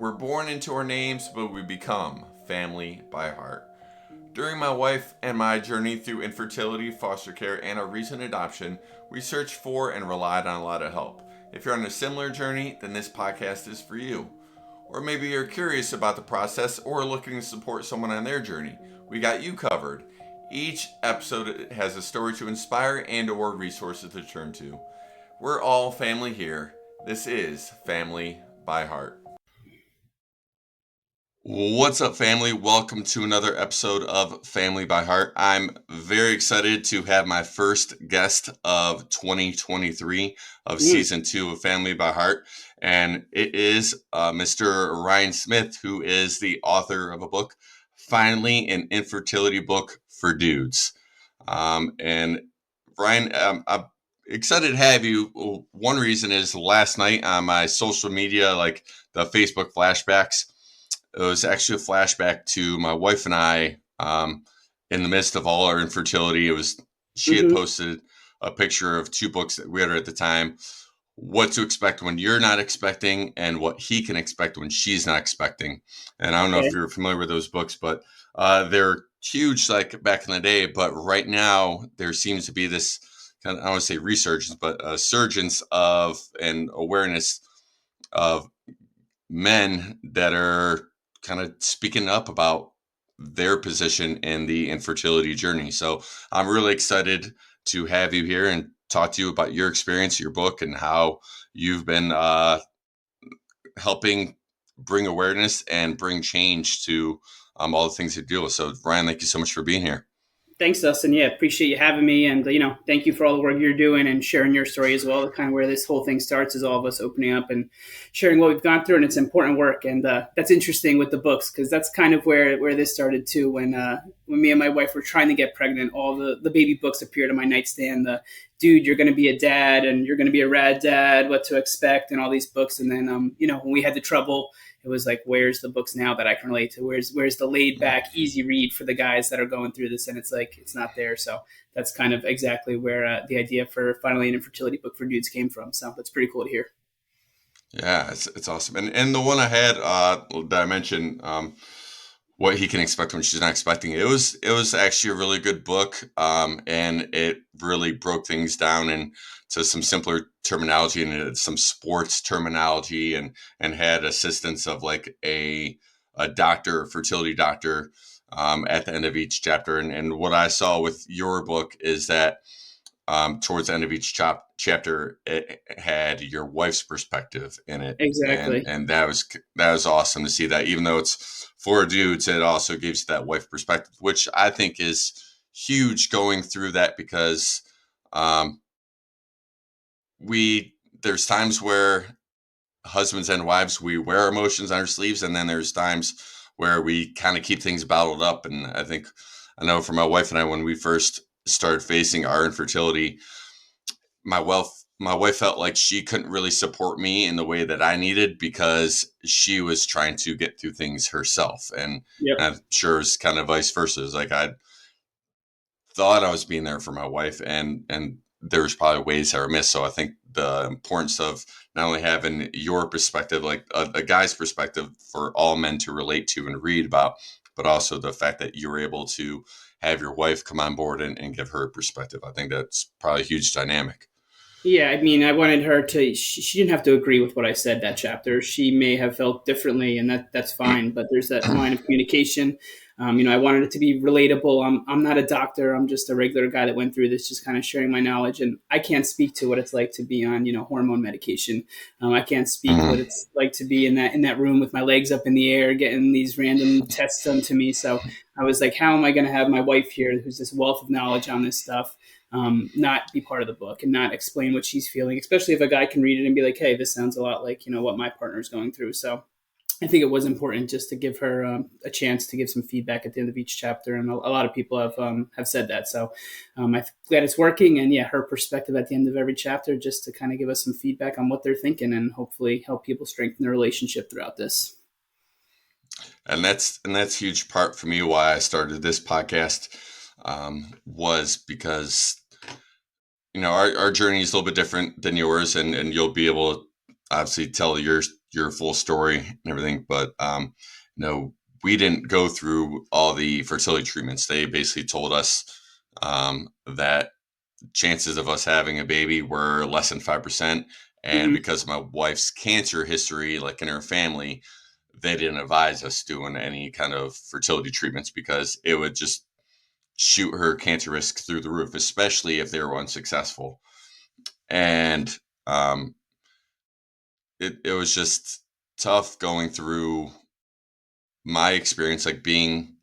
We're born into our names, but we become family by heart. During my wife and my journey through infertility, foster care, and a recent adoption, we searched for and relied on a lot of help. If you're on a similar journey, then this podcast is for you. Or maybe you're curious about the process or looking to support someone on their journey. We got you covered. Each episode has a story to inspire and or resources to turn to. We're all family here. This is Family by Heart. What's up, family? Welcome to another episode of Family by Heart. I'm very excited to have my first guest of 2023 of season 2 of Family by Heart. And it is Mr. Ryan Smith, who is the author of a book, Finally, an Infertility Book for Dudes. And Ryan, I'm excited to have you. One reason is last night on my social media, like the Facebook flashbacks, it was actually a flashback to my wife and I in the midst of all our infertility. She had posted a picture of 2 books that we had at the time, What to Expect When You're Not Expecting and What He Can Expect When She's Not Expecting. And I don't know if you're familiar with those books, but they're huge like back in the day. But right now there seems to be this kind of, I don't want to say resurgence, but a surgence of an awareness of men that are kind of speaking up about their position in the infertility journey. So I'm really excited to have you here and talk to you about your experience, your book, and how you've been helping bring awareness and bring change to all the things you deal with. So Ryan, thank you so much for being here. Thanks, Dustin. Yeah, appreciate you having me. And, thank you for all the work you're doing and sharing your story as well. Kind of where this whole thing starts is all of us opening up and sharing what we've gone through. And it's important work. And that's interesting with the books, because that's kind of where this started too. When me and my wife were trying to get pregnant, all the baby books appeared on my nightstand. The dude, you're going to be a dad and you're going to be a rad dad, what to expect, and all these books. And then, when we had the trouble, it was like, where's the books now that I can relate to? Where's the laid back, easy read for the guys that are going through this? And it's like, it's not there. So that's kind of exactly where the idea for Finally an Infertility Book for Dudes came from. So that's pretty cool to hear. Yeah, it's awesome. And the one I had that I mentioned, What He Can Expect When She's Not Expecting, it was actually a really good book, and it really broke things down into some simpler terminology and some sports terminology, and had assistance of like a doctor, a fertility doctor, at the end of each chapter. And what I saw with your book is that towards the end of each chapter, it had your wife's perspective in it. Exactly. And that was awesome to see that. Even though it's for dudes, it also gives you that wife perspective, which I think is huge going through that, because there's times where husbands and wives, we wear our emotions on our sleeves, and then there's times where we kind of keep things bottled up. And I know for my wife and I, when we first started facing our infertility, my wife felt like she couldn't really support me in the way that I needed, because she was trying to get through things herself. And I'm sure it's kind of vice versa. It's like I thought I was being there for my wife, and there's probably ways that were missed. So I think the importance of not only having your perspective, like a guy's perspective for all men to relate to and read about, but also the fact that you were able to have your wife come on board and give her a perspective. I think that's probably a huge dynamic. Yeah, I mean, I wanted her to. She didn't have to agree with what I said that chapter. She may have felt differently, and that's fine. But there's that line of communication. I wanted it to be relatable. I'm not a doctor. I'm just a regular guy that went through this, just kind of sharing my knowledge. And I can't speak to what it's like to be on, hormone medication. I can't speak what it's like to be in that room with my legs up in the air, getting these random tests done to me. So I was like, how am I going to have my wife here, who's this wealth of knowledge on this stuff, not be part of the book and not explain what she's feeling, especially if a guy can read it and be like, hey, this sounds a lot like, what my partner's going through. So I think it was important just to give her a chance to give some feedback at the end of each chapter. And a lot of people have said that. So I'm glad it's working. And her perspective at the end of every chapter, just to kind of give us some feedback on what they're thinking and hopefully help people strengthen their relationship throughout this. And that's a huge part for me why I started this podcast, was because, our journey is a little bit different than yours, and you'll be able obviously tell your full story and everything, but we didn't go through all the fertility treatments. They basically told us that chances of us having a baby were less than 5%. And Hmm. because of my wife's cancer history, like in her family, they didn't advise us doing any kind of fertility treatments because it would just shoot her cancer risk through the roof, especially if they were unsuccessful. And it was just tough going through my experience, like being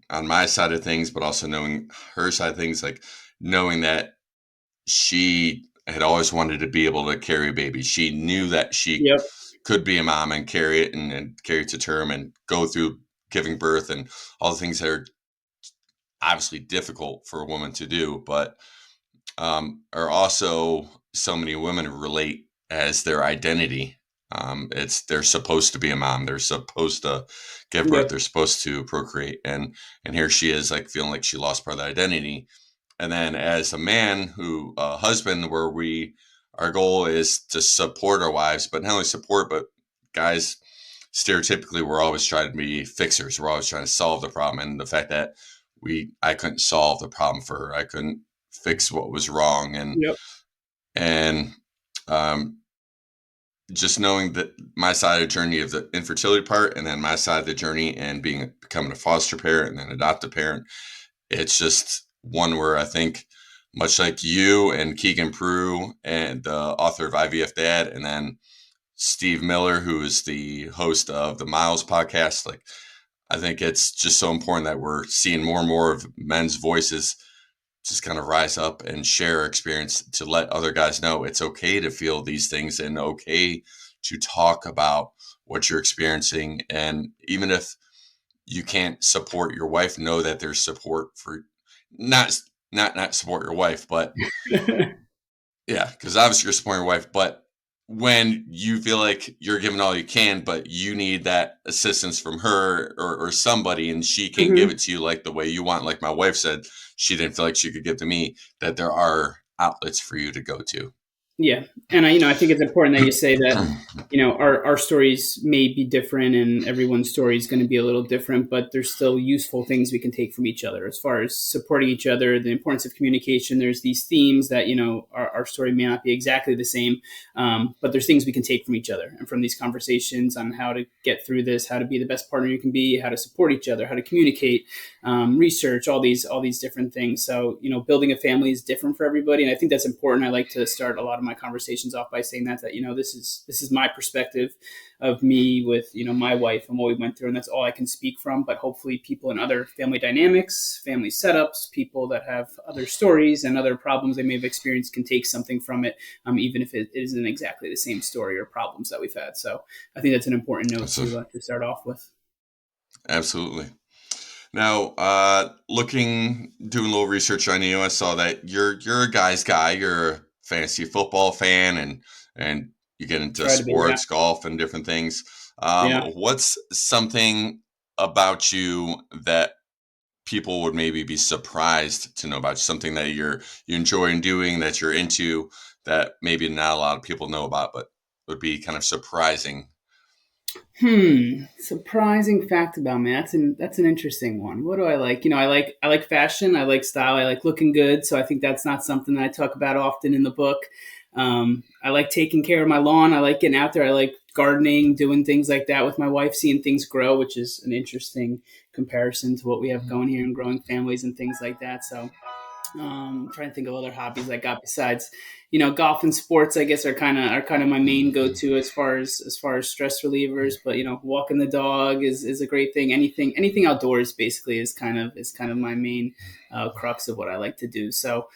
on my side of things, but also knowing her side of things, like knowing that she had always wanted to be able to carry a baby. She knew that she Yep. could be a mom and carry it and carry it to term and go through giving birth and all the things that are obviously difficult for a woman to do, but are also so many women relate as their identity. It's they're supposed to be a mom. They're supposed to give birth. Yep. They're supposed to procreate. And here she is, like feeling like she lost part of that identity. And then as a man who husband, where our goal is to support our wives, but not only support, but guys stereotypically we're always trying to be fixers. We're always trying to solve the problem. And the fact that I couldn't solve the problem for her. I couldn't fix what was wrong. Yep. And um, just knowing that my side of the journey of the infertility part, and then my side of the journey and becoming a foster parent and then adoptive parent, it's just one where I think, much like you and Keegan Prue and the author of IVF Dad, and then Steve Miller, who is the host of the Miles podcast, like I think it's just so important that we're seeing more and more of men's voices just kind of rise up and share experience to let other guys know it's okay to feel these things and okay to talk about what you're experiencing. And even if you can't support your wife, know that there's support for not support your wife, but yeah, because obviously you're supporting your wife, but when you feel like you're giving all you can, but you need that assistance from her or somebody, and she can't give Hmm. it to you like the way you want, like my wife said, she didn't feel like she could give to me, that there are outlets for you to go to. Yeah, and I think it's important that you say that, our stories may be different, and everyone's story is going to be a little different, but there's still useful things we can take from each other as far as supporting each other, the importance of communication. There's these themes that our story may not be exactly the same, but there's things we can take from each other and from these conversations on how to get through this, how to be the best partner you can be, how to support each other, how to communicate, research, all these different things. So building a family is different for everybody, and I think that's important. I like to start a lot of my conversations off by saying that this is my perspective of me with my wife and what we went through, and that's all I can speak from. But hopefully, people in other family dynamics, family setups, people that have other stories and other problems they may have experienced can take something from it, even if it isn't exactly the same story or problems that we've had. So I think that's an important note So, to start off with. absolutely. Now, doing a little research on you, I saw that you're a guy's guy. You're a fantasy football fan, and you get into Try to be, yeah, sports, golf, and different things. yeah. What's something about you that people would maybe be surprised to know about? Something that you enjoy doing, that you're into, that maybe not a lot of people know about, but would be kind of surprising. Surprising fact about me. That's an interesting one. What do I like? I like fashion. I like style. I like looking good. So I think that's not something that I talk about often in the book. I like taking care of my lawn. I like getting out there. I like gardening, doing things like that with my wife, seeing things grow, which is an interesting comparison to what we have going here and growing families and things like that. So trying to think of other hobbies I got besides, golf and sports. I guess are kind of my main go to as far as stress relievers. But walking the dog is a great thing. Anything outdoors basically is kind of my main crux of what I like to do. So.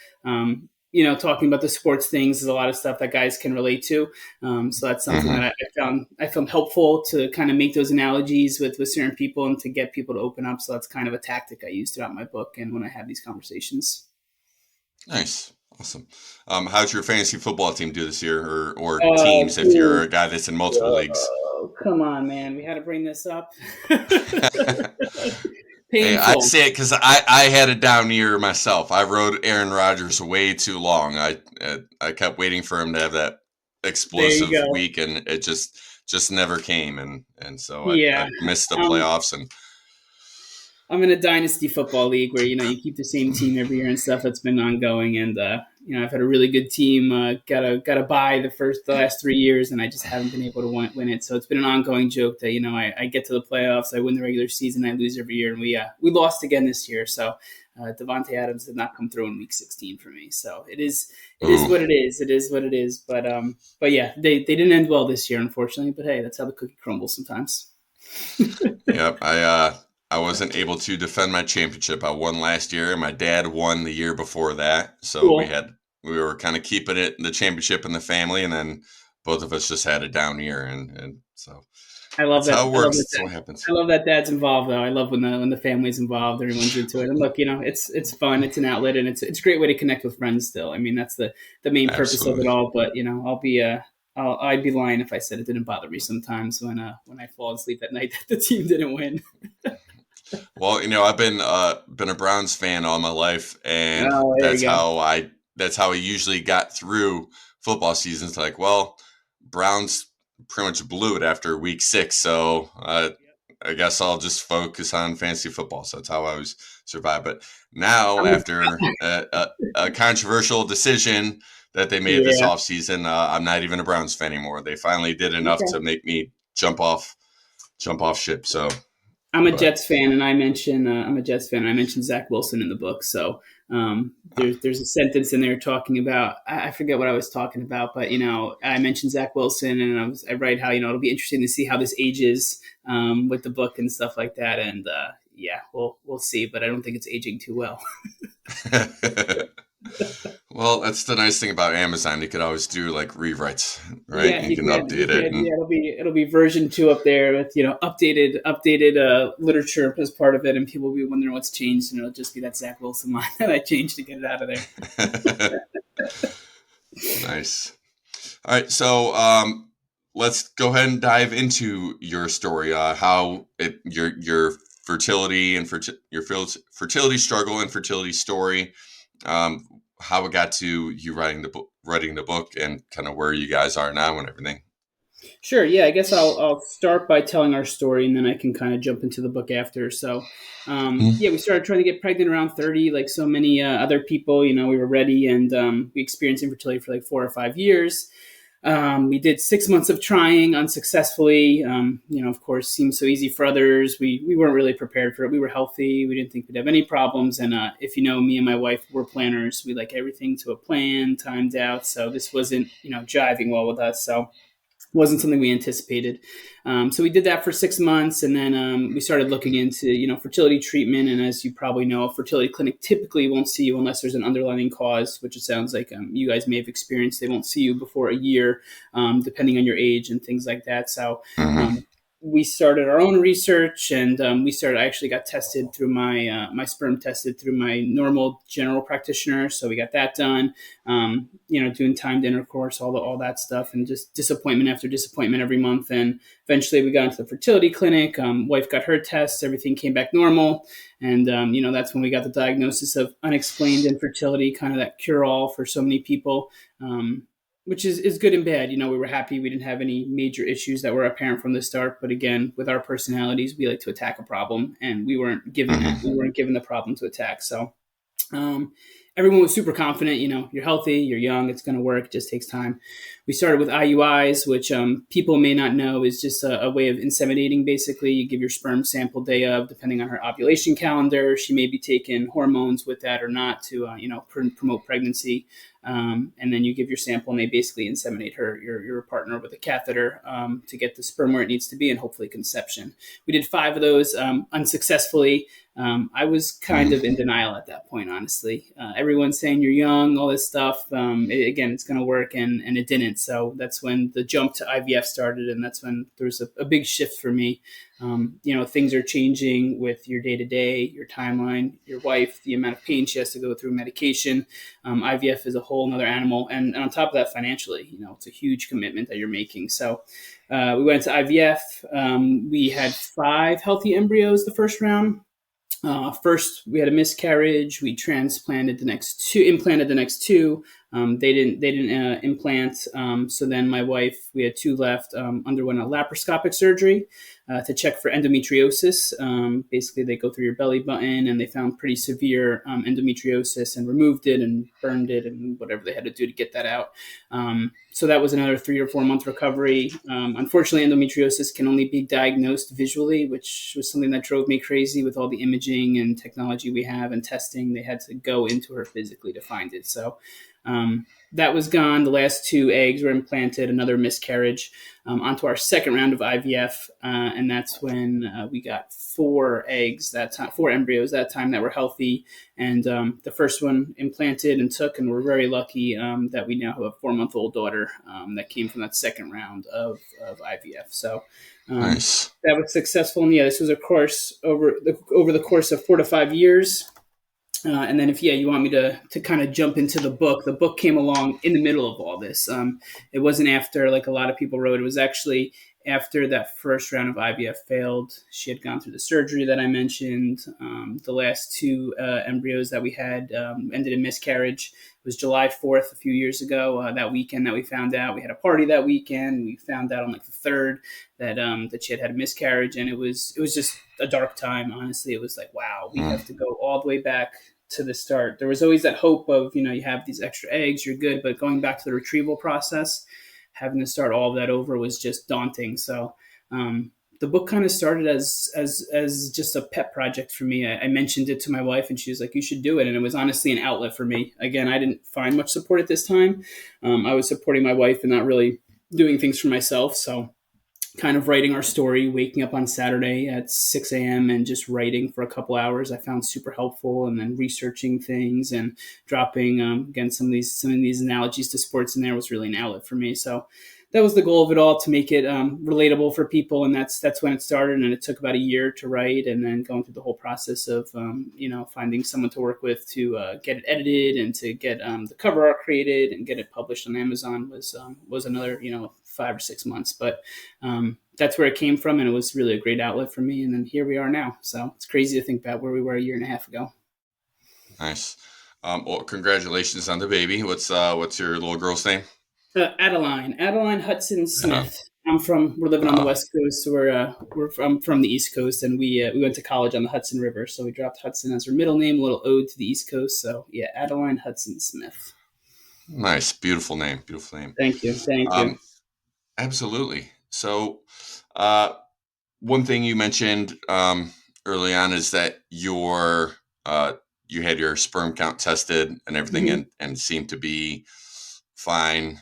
Talking about the sports things is a lot of stuff that guys can relate to. So that's something that Mm-hmm. I found helpful to kind of make those analogies with certain people and to get people to open up. So that's kind of a tactic I use throughout my book and when I have these conversations. Nice. Awesome. How'd your fantasy football team do this year, or Oh, teams if you're dude. a guy that's in multiple leagues? Oh, come on, man. We had to bring this up. Hey, I Painful. say it because I had a down year myself. I rode Aaron Rodgers way too long. I kept waiting for him to have that There you explosive go. week, and it just never came, and so I Yeah. missed the Um, playoffs. And I'm in a dynasty football league where you keep the same team every year and stuff. That's been ongoing, and I've had a really good team. Got a bye the last 3 years, and I just haven't been able to win it. So it's been an ongoing joke that I get to the playoffs, I win the regular season, I lose every year, and we lost again this year. So Devontae Adams did not come through in Week 16 for me. So it is ooh, what it is. It is what it is. But yeah, they didn't end well this year, unfortunately. But hey, that's how the cookie crumbles sometimes. yep, I wasn't able to defend my championship. I won last year, and my dad won the year before that. So Cool. we were kind of keeping it the championship in the family, and then both of us just had a down year, and so I love that's that. how it I love works. that. That's what happens. I love that dad's involved though. I love when the family's involved, everyone's into it. And look, it's fun, it's an outlet, and it's a great way to connect with friends. Still, I mean, that's the main purpose of it Absolutely. all. But I'd be lying if I said it didn't bother me sometimes when I fall asleep at night that the team didn't win. Well, I've been a Browns fan all my life, and Oh, there you go. that's how I usually got through football seasons. Like, well, Browns pretty much blew it after week 6, so I guess I'll just focus on fantasy football. So that's how I always survive. But now, I'm a, after a controversial decision that they made this yeah. offseason, I'm not even a Browns fan anymore. They finally did enough to Okay. make me jump off ship. So, I'm a but Jets fan, and I'm a Jets fan. And I mentioned Zach Wilson in the book, so there's a sentence in there talking about I forget what I was talking about, but I mentioned Zach Wilson, and I write how it'll be interesting to see how this ages with the book and stuff like that, and yeah, we'll see, but I don't think it's aging too well. well, that's the nice thing about Amazon. You could always do like rewrites, right? Yeah, You you can can. You update it, can. and Yeah, it'll be version 2 up there with updated literature as part of it, and people will be wondering what's changed, and it'll just be that Zach Wilson line that I changed to get it out of there. nice. All right, so let's go ahead and dive into your story. How your fertility and fertility struggle and fertility story. Um, how it got to you writing the book, and kind of where you guys are now and everything. Sure. Yeah, I guess I'll start by telling our story, and then I can kind of jump into the book after. So, yeah, we started trying to get pregnant around 30, like so many other people. We were ready, and we experienced infertility for like 4 or 5 years. We did 6 months of trying unsuccessfully. Of course, seemed so easy for others. We weren't really prepared for it. We were healthy. We didn't think we'd have any problems. And if me and my wife were planners. We like everything to a plan, timed out. So this wasn't, jiving well with us. So wasn't something we anticipated. So we did that for 6 months, and then we started looking into fertility treatment. And as you probably know, a fertility clinic typically won't see you unless there's an underlying cause, which it sounds like you guys may have experienced. They won't see you before a year, depending on your age and things like that. So Mm-hmm. we started our own research, and we started. I actually got tested through my sperm tested through my normal general practitioner, so we got that done. Doing timed intercourse, all that stuff, and just disappointment after disappointment every month. And eventually, we got into the fertility clinic. Wife got her tests, everything came back normal, and that's when we got the diagnosis of unexplained infertility, kind of that cure all for so many people. Which is good and bad. We were happy we didn't have any major issues that were apparent from the start. But again, with our personalities, we like to attack a problem, and we weren't given that. We Mm-hmm. weren't given the problem to attack. So um, everyone was super confident. You're healthy, you're young, it's going to work. It just takes time. We started with IUIs, which people may not know is just a way of inseminating. Basically, you give your sperm sample day of, depending on her ovulation calendar. She may be taking hormones with that or not to promote pregnancy. And then you give your sample, and they basically inseminate your partner with a catheter to get the sperm where it needs to be, and hopefully conception. We did 5 of those unsuccessfully. I was kind of in denial at that point, honestly. Everyone's saying you're young, all this stuff. Again, it's going to work, and it didn't. So that's when the jump to IVF started, and that's when there was a big shift for me. Things are changing with your day to day, your timeline, your wife, the amount of pain she has to go through, medication. IVF is a whole another animal, and on top of that, financially, it's a huge commitment that you're making. So we went to IVF. We had 5 healthy embryos the first round. First, we had a miscarriage. We implanted the next 2. They didn't implant. So then my wife, we had two left, underwent a laparoscopic surgery to check for endometriosis. Basically, they go through your belly button and they found pretty severe endometriosis and removed it and burned it and whatever they had to do to get that out. So that was another 3 or 4 month recovery. Unfortunately, endometriosis can only be diagnosed visually, which was something that drove me crazy with all the imaging and technology we have and testing. They had to go into her physically to find it. So that was gone. The last two eggs were implanted, another miscarriage, onto our second round of IVF. And that's when we got four eggs that time, four embryos that time that were healthy. And the first one implanted and took, and we're very lucky that we now have a 4-month-old daughter that came from that second round of IVF. So Nice. that was successful. And yeah, this was a course over the course of 4 to 5 years. And then if you want me to kind of jump into the book came along in the middle of all this. It wasn't after like a lot of people wrote. It was actually after that first round of IVF failed. She had gone through the surgery that I mentioned. The last two embryos that we had ended in miscarriage. It was July 4th a few years ago. That weekend that we found out, we had a party that weekend. We found out on like the 3rd that she had a miscarriage, and it was just a dark time. Honestly, it was like, wow, we have to go all the way back to the start. There was always that hope of, you have these extra eggs, you're good, but going back to the retrieval process, having to start all of that over was just daunting. So the book kind of started as just a pet project for me. I mentioned it to my wife, and she was like, "You should do it." And it was honestly an outlet for me. Again, I didn't find much support at this time. I was supporting my wife and not really doing things for myself. So kind of writing our story, waking up on Saturday at 6 a.m. and just writing for a couple hours, I found super helpful. And then researching things and dropping again some of these analogies to sports in there was really an outlet for me. So that was the goal of it all, to make it relatable for people, and that's when it started. And it took about a year to write, and then going through the whole process of finding someone to work with to get it edited and to get the cover art created and get it published on Amazon was another 5 or 6 months, but that's where it came from, and it was really a great outlet for me. And then here we are now. So it's crazy to think about where we were a year and a half ago. Nice. Well, congratulations on the baby. What's your little girl's name? Adeline Hudson Uh, Smith. We're living on the uh, West Coast, so we're from the East Coast, and we went to college on the Hudson River, so we dropped Hudson as her middle name, a little ode to the East Coast. So yeah, Adeline Hudson Smith. nice. Beautiful name. Beautiful name. Thank you. Um, absolutely. So, uh, one thing you mentioned early on is that you had your sperm count tested and everything, Hmm. and seemed to be fine,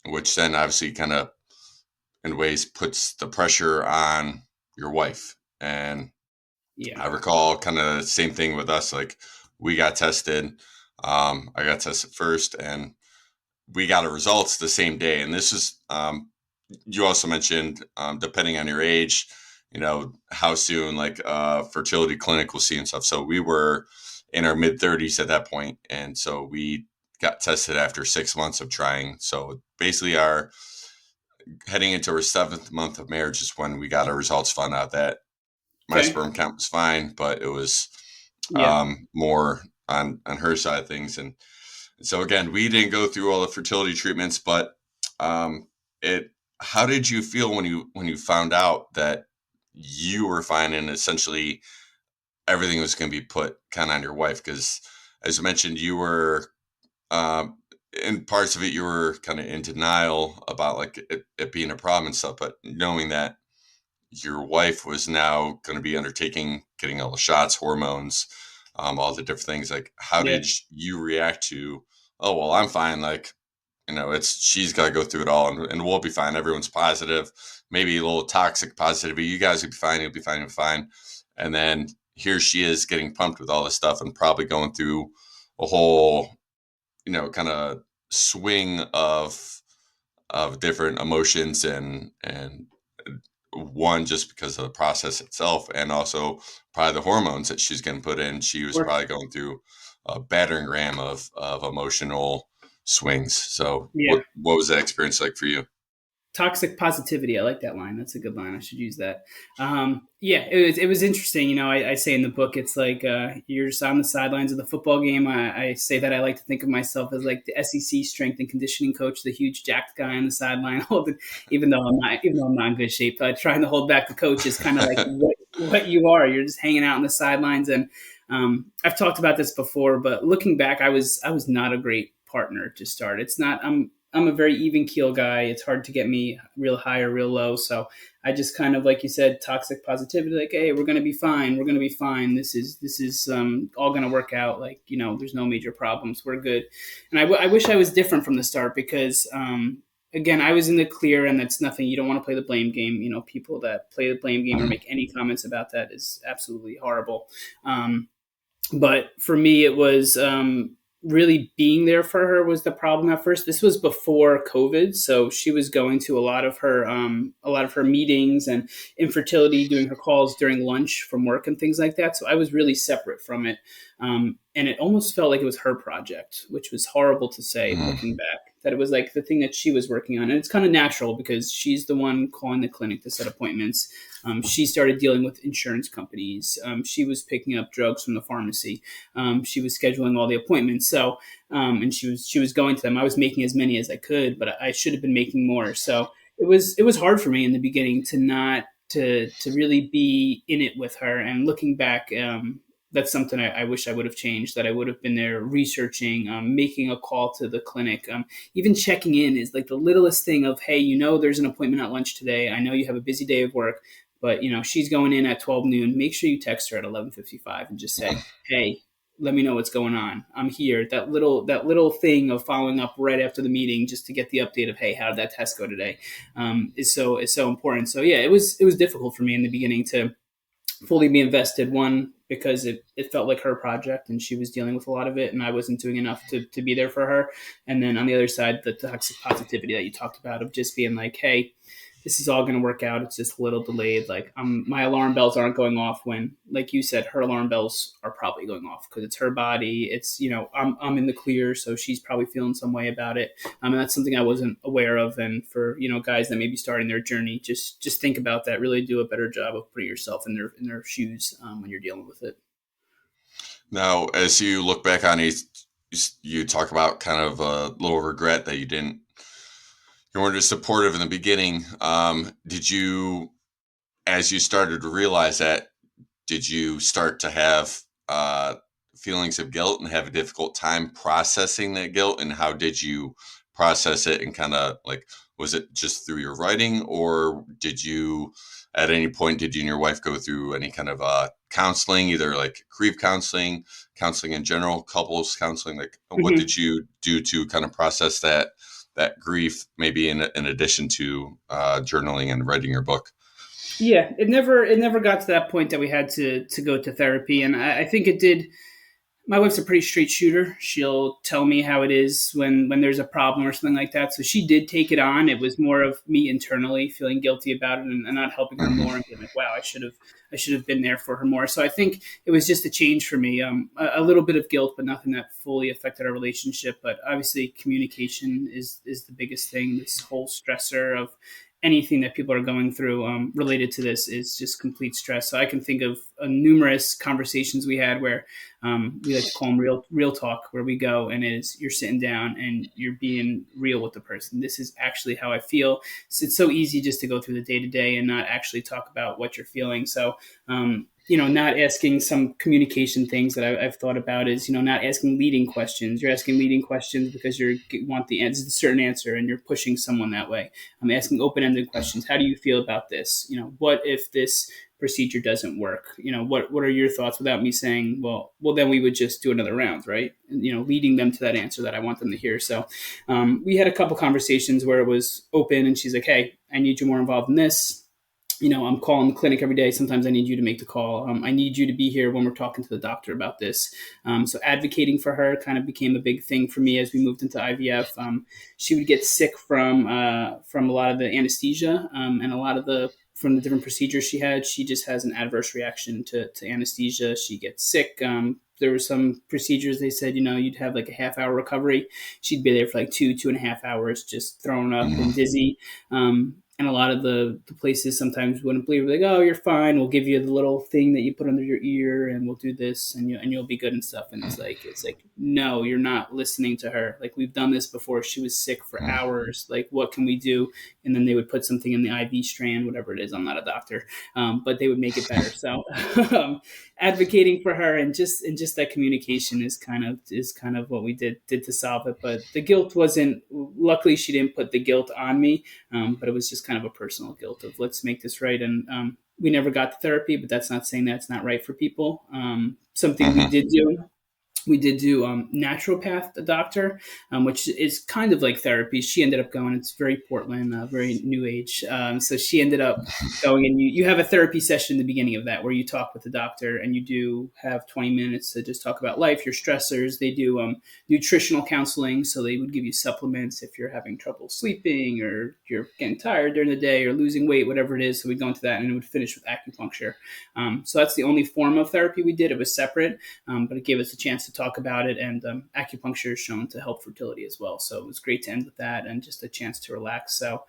which then obviously kind of in ways puts the pressure on your wife. And Yeah, I recall kind of the same thing with us. Like, we got tested. I got tested first, and we got our results the same day. And this is, you also mentioned, depending on your age, how soon like fertility clinic will see and stuff. So we were in our mid 30s at that point, and so we got tested after 6 months of trying. So basically, our heading into our 7th month of marriage is when we got our results. Found out that my okay, sperm count was fine, but it was yeah, more on her side of things. And so again, we didn't go through all the fertility treatments, but it. How did you feel when you found out that you were fine and essentially everything was going to be put kind of on your wife? Because as I mentioned, you were in parts of it, you were kind of in denial about like it being a problem and stuff, but knowing that your wife was now going to be undertaking getting all the shots, hormones, all the different things. Like, how yeah, did you react to? Oh well, I'm fine. Like, it's she's got to go through it all, and we'll be fine. Everyone's positive, maybe a little toxic positivity. You guys will be fine. You'll be fine. You'll be fine. And then here she is getting pumped with all this stuff and probably going through a whole, kind of swing of different emotions and one just because of the process itself, and also probably the hormones that she's going to put in. She was or probably going through a battering ram of emotional swings. So yeah. what was that experience like for you? Toxic positivity. I like that line. That's a good line. I should use that. Yeah, it was interesting. I say in the book, it's like you're just on the sidelines of the football game. I say that I like to think of myself as like the SEC strength and conditioning coach, the huge jacked guy on the sideline, holding. Even though I'm not in good shape, trying to hold back the coach is kind of like what you are. You're just hanging out on the sidelines, and I've talked about this before, but looking back, I was not a great partner to start. It's not. I'm a very even keel guy. It's hard to get me real high or real low. So I just kind of, like you said, toxic positivity. Like, hey, we're gonna be fine. We're gonna be fine. This is all gonna work out. Like, there's no major problems. We're good. And I wish I was different from the start because again, I was in the clear, and that's nothing. You don't want to play the blame game. People that play the blame game or make any comments about that is absolutely horrible. But for me, it was really being there for her was the problem at first. This was before COVID, so she was going to a lot of her meetings and infertility, doing her calls during lunch from work and things like that. So I was really separate from it, and it almost felt like it was her project, which was horrible to say looking back. That it was like the thing that she was working on, and it's kind of natural because she's the one calling the clinic to set appointments. She started dealing with insurance companies. She was picking up drugs from the pharmacy. She was scheduling all the appointments. So, and she was going to them. I was making as many as I could, but I should have been making more. So it was hard for me in the beginning to not to really be in it with her. And looking back, that's something I wish I would have changed. That I would have been there researching, making a call to the clinic, even checking in is like the littlest thing of, hey, there's an appointment at lunch today. I know you have a busy day of work, but she's going in at 12 noon. Make sure you text her at 11:55 and just say, hey, let me know what's going on. I'm here. That little thing of following up right after the meeting just to get the update of, hey, how did that test go today, is so important. So yeah, it was difficult for me in the beginning to fully be invested. One, because it felt like her project and she was dealing with a lot of it, and I wasn't doing enough to be there for her. And then on the other side, the toxic positivity that you talked about of just being like, hey, this is all going to work out. It's just a little delayed. Like, my alarm bells aren't going off when, like you said, her alarm bells are probably going off because it's her body. It's, I'm in the clear, so she's probably feeling some way about it. And that's something I wasn't aware of. And for, guys that may be starting their journey, just think about that. Really do a better job of putting yourself in their shoes when you're dealing with it. Now, as you look back on it, you talk about kind of a little regret that you weren't as supportive in the beginning. Did you, as you started to realize that, did you start to have feelings of guilt and have a difficult time processing that guilt? And how did you process it? And kind of like, was it just through your writing, or did you, at any point, did you and your wife go through any kind of counseling, either like grief counseling, counseling in general, couples counseling? Like, what Mm-hmm. did you do to kind of process that grief, maybe in addition to journaling and writing your book? Yeah, it never got to that point that we had to go to therapy, and I think it did. My wife's a pretty straight shooter. She'll tell me how it is when there's a problem or something like that. So she did take it on. It was more of me internally feeling guilty about it and not helping her more and being like, wow, I should have been there for her more. So I think it was just a change for me. A little bit of guilt, but nothing that fully affected our relationship. But obviously, communication is the biggest thing. This whole stressor of anything that people are going through related to this is just complete stress. So I can think of numerous conversations we had where we like to call them real talk, where we go and you're sitting down and you're being real with the person. This is actually how I feel. So it's so easy just to go through the day to day and not actually talk about what you're feeling. So not asking some communication things that I've thought about is, not asking leading questions. You're asking leading questions because you want the answer, a certain answer, and you're pushing someone that way. I'm asking open-ended questions. How do you feel about this? What if this procedure doesn't work? What are your thoughts, without me saying, well, then we would just do another round, right? And, leading them to that answer that I want them to hear. So we had a couple conversations where it was open, and she's like, hey, I need you more involved in this. I'm calling the clinic every day. Sometimes I need you to make the call. I need you to be here when we're talking to the doctor about this. So advocating for her kind of became a big thing for me as we moved into IVF. She would get sick from a lot of the anesthesia and a lot of from the different procedures she had. She just has an adverse reaction to anesthesia. She gets sick. there were some procedures they said, you'd have like a half hour recovery. She'd be there for like 2.5 hours, just thrown up and Mhm. dizzy. And a lot of the places sometimes wouldn't believe it. Like, oh, you're fine. We'll give you the little thing that you put under your ear, and we'll do this, and you'll be good and stuff. And it's like, no, you're not listening to her. Like, we've done this before. She was sick for hours. Like, what can we do? And then they would put something in the IV strand, whatever it is. I'm not a doctor, but they would make it better. So, advocating for her and just that communication is kind of what we did to solve it. But the guilt wasn't. Luckily, she didn't put the guilt on me, but it was just kind of a personal guilt of let's make this right. And we never got to therapy, but that's not saying that's not right for people. Something we Mhm. did do naturopath, the doctor, which is kind of like therapy. She ended up going. It's very Portland, very new age. So she ended up going, and you have a therapy session in the beginning of that where you talk with the doctor, and you do have 20 minutes to just talk about life, your stressors. They do nutritional counseling, so they would give you supplements if you're having trouble sleeping or you're getting tired during the day or losing weight, whatever it is. So we'd go into that, and it would finish with acupuncture. So that's the only form of therapy we did. It was separate, but it gave us a chance to talk about it. And acupuncture is shown to help fertility as well. So it was great to end with that and just a chance to relax. So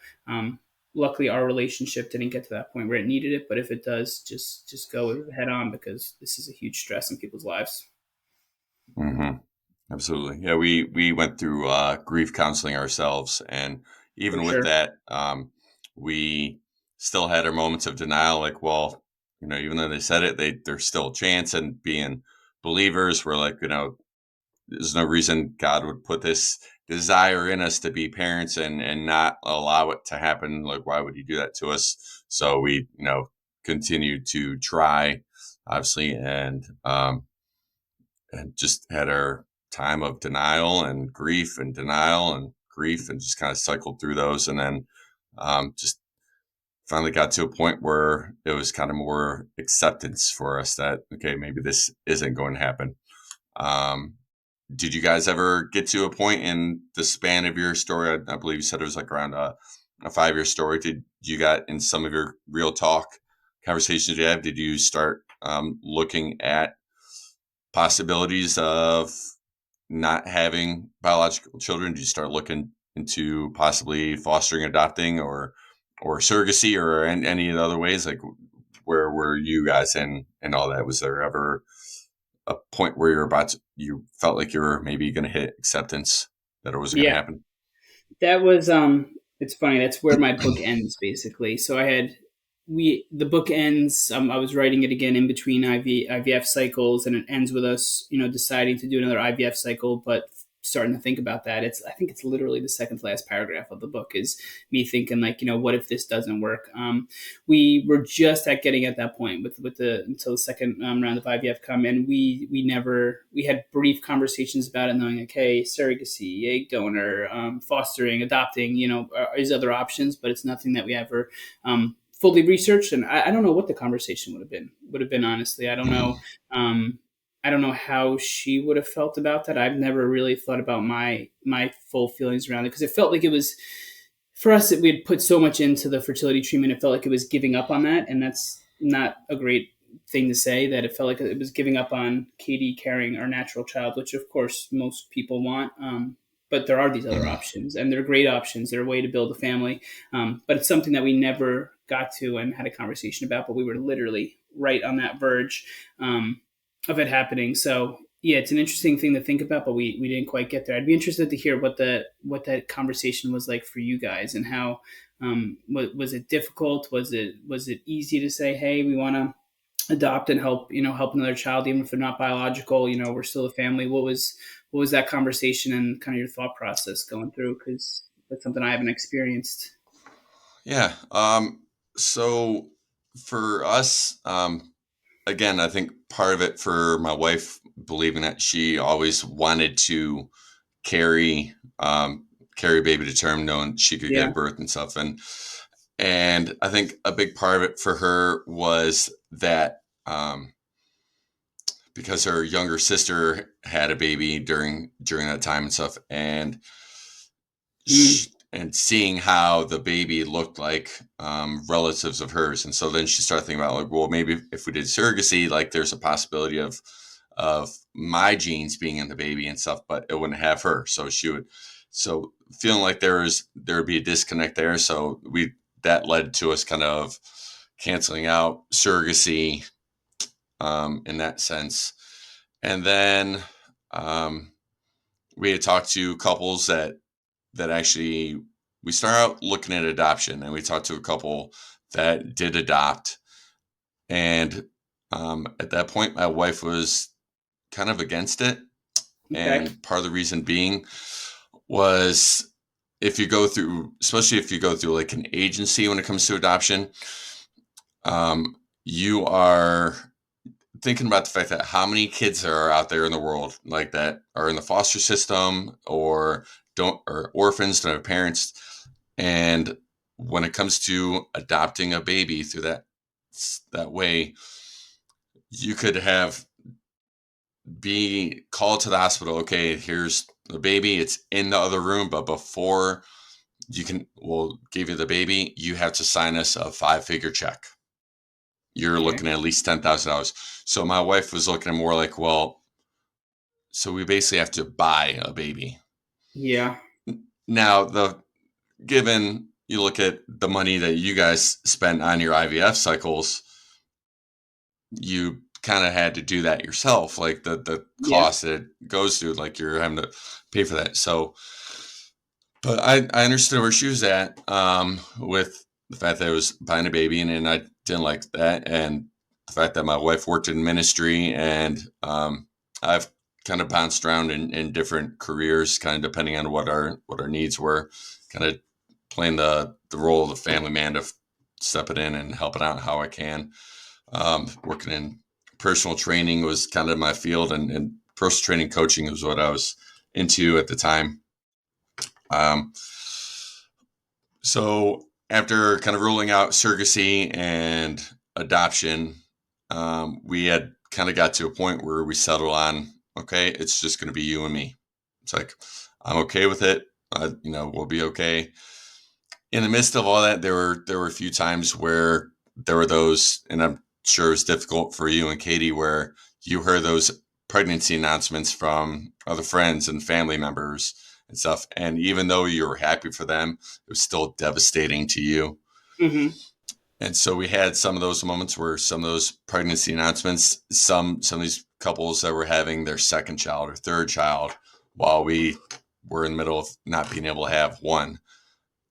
luckily, our relationship didn't get to that point where it needed it. But if it does, just go head on, because this is a huge stress in people's lives. Mhm. Absolutely. Yeah, we went through grief counseling ourselves, and For even with sure. that, we still had our moments of denial. Like, well, even though they said it, there's still a chance. And being believers, we're like, there's no reason God would put this desire in us to be parents and not allow it to happen. Like, why would He do that to us? So we, continued to try, obviously, and just had our time of denial and grief and denial and grief, and just kind of cycled through those. And then just finally got to a point where it was kind of more acceptance for us that, okay, maybe this isn't going to happen. Um, did you guys ever get to a point in the span of your story? I believe you said it was like around a 5-year story. Did you got in some of your real talk conversations you have? Did you start looking at possibilities of not having biological children? Do you start looking into possibly fostering, adopting, or surrogacy, or in any other ways? Like, where were you guys in all that? Was there ever a point where you felt like you were maybe going to hit acceptance that it wasn't going Yeah, to happen? that was it's funny, that's where my book ends basically. So I had we the book ends, I was writing it again in between IVF cycles, and it ends with us, deciding to do another IVF cycle, but starting to think about that. I think it's literally the second to last paragraph of the book is me thinking, like, what if this doesn't work? We were just at getting at that point with the until the second round of IVF come, and we had brief conversations about it, knowing like, hey, surrogacy, egg donor, fostering, adopting, is other options, but it's nothing that we ever fully researched. And I don't know what the conversation would have been, honestly. I don't know. Um, I don't know how she would have felt about that. I've never really thought about my full feelings around it, because it felt like it was for us. We had put so much into the fertility treatment. It felt like it was giving up on that, and that's not a great thing to say. That it felt like it was giving up on Katie carrying our natural child, which of course most people want. But there are these other Mhm. options, and they're great options. They're a way to build a family. But it's something that we never got to and had a conversation about. But we were literally right on that verge. Of it happening. So yeah, it's an interesting thing to think about, but we didn't quite get there. I'd be interested to hear what that conversation was like for you guys, and how was it difficult? Was it easy to say, hey, we want to adopt and help another child, even if they're not biological? We're still a family. What was that conversation and kind of your thought process going through? Because that's something I haven't experienced. Yeah. So for us, again, I think part of it for my wife believing that she always wanted to carry carry baby to term, knowing she could Yeah. give birth and stuff. And I think a big part of it for her was that because her younger sister had a baby during that time and stuff, Mm. and seeing how the baby looked like relatives of hers. And so then she started thinking about, like, well, maybe if we did surrogacy, like, there's a possibility of of my genes being in the baby and stuff, but it wouldn't have her. So feeling like there would be a disconnect there. So that led to us kind of canceling out surrogacy, in that sense. And then, we had talked to couples that actually, we started out looking at adoption, and we talked to a couple that did adopt. And at that point, my wife was kind of against it. Okay. And part of the reason being was, especially if you go through like an agency when it comes to adoption, you are thinking about the fact that how many kids are out there in the world like that are in the foster system or orphans, don't have parents. And when it comes to adopting a baby through that way, you could be called to the hospital. Okay, here's the baby. It's in the other room, but before we'll give you the baby, you have to sign us a 5-figure check. You're looking at least $10,000. So my wife was looking at more like, well, so we basically have to buy a baby. Yeah. Now, given you look at the money that you guys spent on your IVF cycles, you kind of had to do that yourself, like the cost that it goes to, like you're having to pay for that. So, but I understood where she was at, with the fact that I was buying a baby, and I didn't like that, and the fact that my wife worked in ministry, and I've kind of bounced around in different careers, kind of depending on what our needs were, kind of playing the role of the family man, of stepping in and helping out how I can. Working in personal training was kind of my field, and personal training coaching was what I was into at the time. So after kind of ruling out surrogacy and adoption, we had kind of got to a point where we settled on, okay, it's just going to be you and me. It's like, I'm okay with it. We'll be okay. In the midst of all that, there were a few times where there were those, and I'm sure it was difficult for you and Katie, where you heard those pregnancy announcements from other friends and family members and stuff. And even though you were happy for them, it was still devastating to you. Mm-hmm. And so we had some of those moments where some of those pregnancy announcements, some of these couples that were having their second child or third child, while we were in the middle of not being able to have one.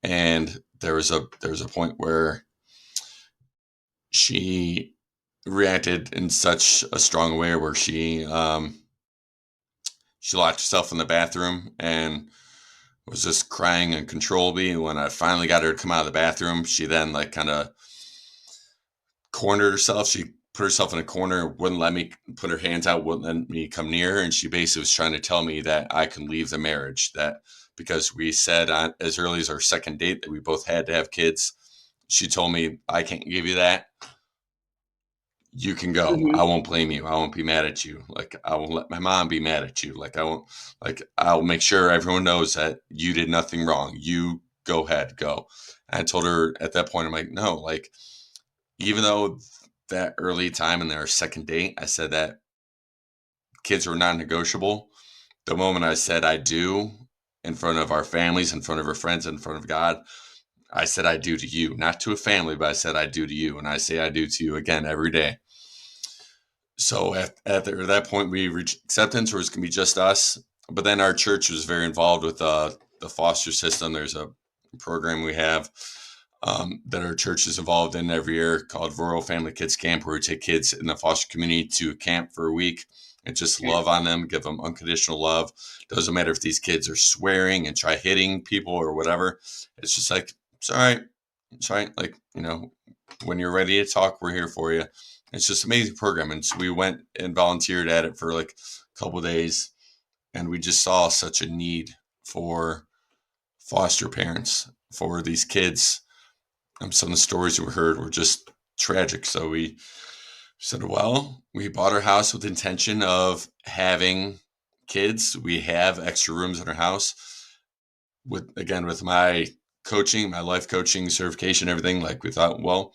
And there was a point where she reacted in such a strong way, where she locked herself in the bathroom and was just crying uncontrollably. And when I finally got her to come out of the bathroom, she then like kind of cornered herself. She put herself in a corner, wouldn't let me put her hands out, wouldn't let me come near her. And she basically was trying to tell me that I can leave the marriage, that because we said as early as our second date that we both had to have kids. She told me, I can't give you that. You can go. Mm-hmm. I won't blame you. I won't be mad at you. Like, I won't let my mom be mad at you. Like, I'll make sure everyone knows that you did nothing wrong. You go ahead, go. And I told her at that point, I'm like, no, like, even though that early time in their second date, I said that kids were non-negotiable. The moment I said I do in front of our families, in front of our friends, in front of God, I said I do to you, not to a family, but I said I do to you. And I say I do to you again every day. So at that point, we reached acceptance where it's going to be just us. But then our church was very involved with the foster system. There's a program we have that our church is involved in every year called Rural Family Kids Camp, where we take kids in the foster community to camp for a week and just love on them, give them unconditional love. Doesn't matter if these kids are swearing and try hitting people or whatever. It's just like, it's all right. It's all right. Like, when you're ready to talk, we're here for you. It's just an amazing program. And so we went and volunteered at it for like a couple of days, and we just saw such a need for foster parents for these kids. Some of the stories we heard were just tragic. So we said, well, we bought our house with the intention of having kids. We have extra rooms in our house. With my coaching, my life coaching certification, everything, like we thought, well,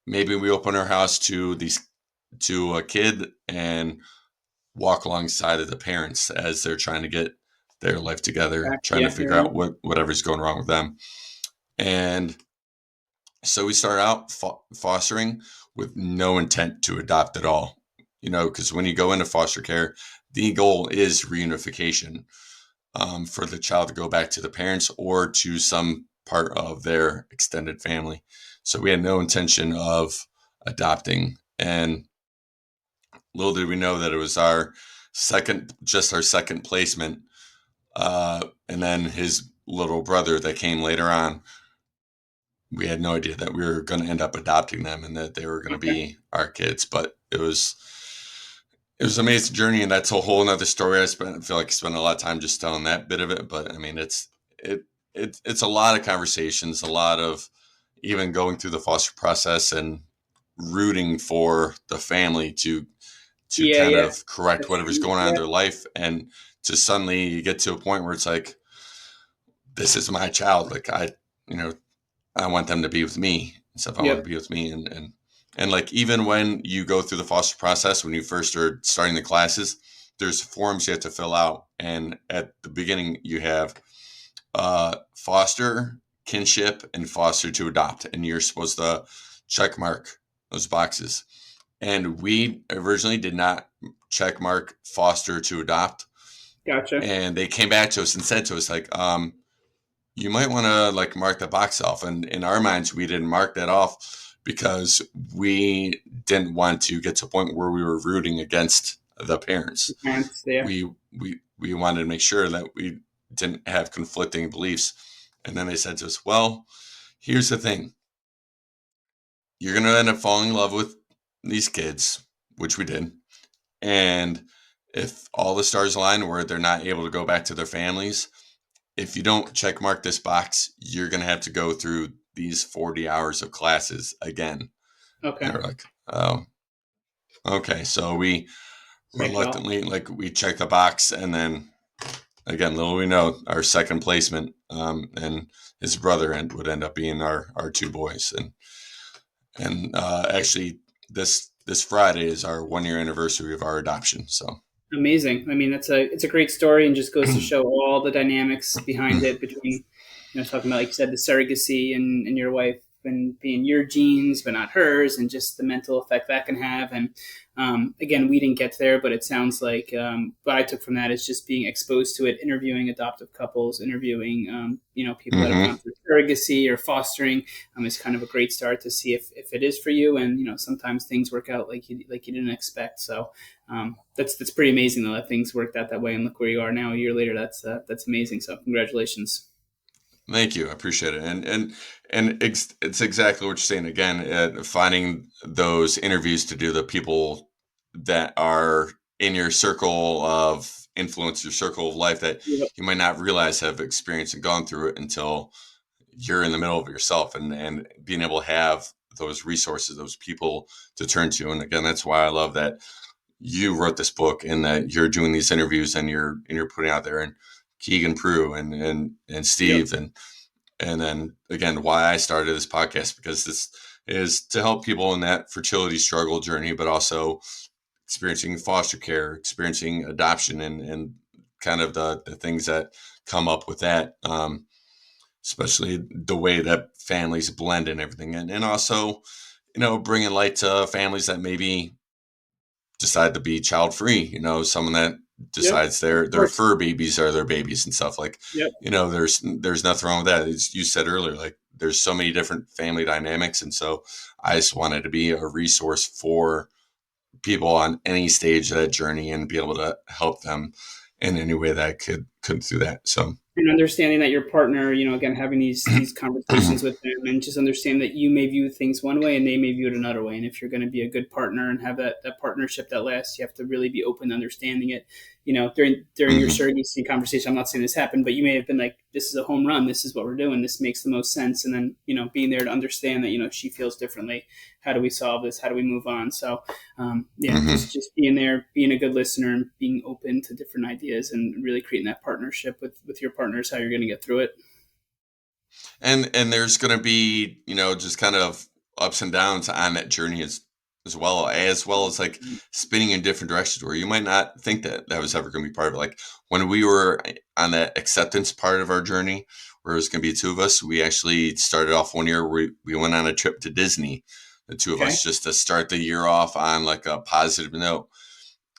maybe we open our house to a kid and walk alongside of the parents as they're trying to get their life together, trying to Yeah, figure you're right. out whatever's going wrong with them. And so we started out fostering with no intent to adopt at all. Because when you go into foster care, the goal is reunification, for the child to go back to the parents or to some part of their extended family. So we had no intention of adopting. And little did we know that it was our second placement. And then his little brother that came later on. We had no idea that we were going to end up adopting them and that they were going to Okay. be our kids. But it was an amazing journey, and that's a whole nother story. I feel like I spent a lot of time just telling that bit of it. But I mean, it, it's a lot of conversations, a lot of even going through the foster process and rooting for the family to Yeah, kind yeah. of correct That's whatever's going on in yeah. their life, and to suddenly you get to a point where it's like, this is my child. Like you know, I want them to be with me and stuff. I want to Yep. be with me, and like even when you go through the foster process, when you first are starting the classes, there's forms you have to fill out, and at the beginning you have foster, kinship, and foster to adopt, and you're supposed to check mark those boxes. And we originally did not check mark foster to adopt, Gotcha. and they came back to us and said to us like, you might want to like mark the box off. And in our minds, we didn't mark that off because we didn't want to get to a point where we were rooting against the parents. Parents there. We wanted to make sure that we didn't have conflicting beliefs. And then they said to us, well, here's the thing. You're going to end up falling in love with these kids, which we did. And if all the stars align where they're not able to go back to their families, if you don't check mark this box, you're going to have to go through these 40 hours of classes again. Okay. And we're like, oh, okay. So we Check it off. reluctantly, like, we check the box. And then again, little we know, our second placement, and his brother would end up being our two boys. And actually, this Friday is our 1 year anniversary of our adoption. So, Amazing. I mean, it's a great story, and just goes to show all the dynamics behind it between, talking about, like you said, the surrogacy and your wife and being your genes but not hers, and just the mental effect that can have. And again, we didn't get there, but it sounds like what I took from that is just being exposed to it, interviewing adoptive couples, interviewing people that have mm-hmm. gone through surrogacy or fostering. Is kind of a great start to see if it is for you. And sometimes things work out like you didn't expect. So that's pretty amazing though, that things worked out that way, and look where you are now a year later. That's amazing. So congratulations. Thank you. I appreciate it. And it's exactly what you're saying. Again, finding those interviews to do the people that are in your circle of influence, your circle of life that Yep. you might not realize have experienced and gone through it until you're in the middle of it yourself, and being able to have those resources, those people to turn to. And again, that's why I love that you wrote this book and that you're doing these interviews and you're putting out there, and Keegan Prue and Yep. Steve, and then again, why I started this podcast, because this is to help people in that fertility struggle journey, but also experiencing foster care, experiencing adoption, and kind of the things that come up with that, especially the way that families blend and everything. And also, bringing light to families that maybe decide to be child free, someone that Yep. decides Of their course. fur babies are their babies and stuff. Like, Yep. there's nothing wrong with that. As you said earlier, like, there's so many different family dynamics. And so I just wanted to be a resource for people on any stage of that journey and be able to help them in any way that I could through that. So, And understanding that your partner, again, having these conversations with them, and just understand that you may view things one way and they may view it another way. And if you're going to be a good partner and have that partnership that lasts, you have to really be open to understanding it. During your mhm. surrogacy conversation, I'm not saying this happened, but you may have been like, "This is a home run. This is what we're doing. This makes the most sense." And then being there to understand that she feels differently. How do we solve this? How do we move on? So yeah, Mhm. just being there, being a good listener, and being open to different ideas, and really creating that partnership with your partners, how you're going to get through it. And there's going to be, just kind of ups and downs on that journey, as as well as like spinning in different directions where you might not think that that was ever going to be part of it. Like when we were on that acceptance part of our journey, where it was going to be two of us, we actually started off one year where we went on a trip to Disney, the two of Okay. us, just to start the year off on like a positive note.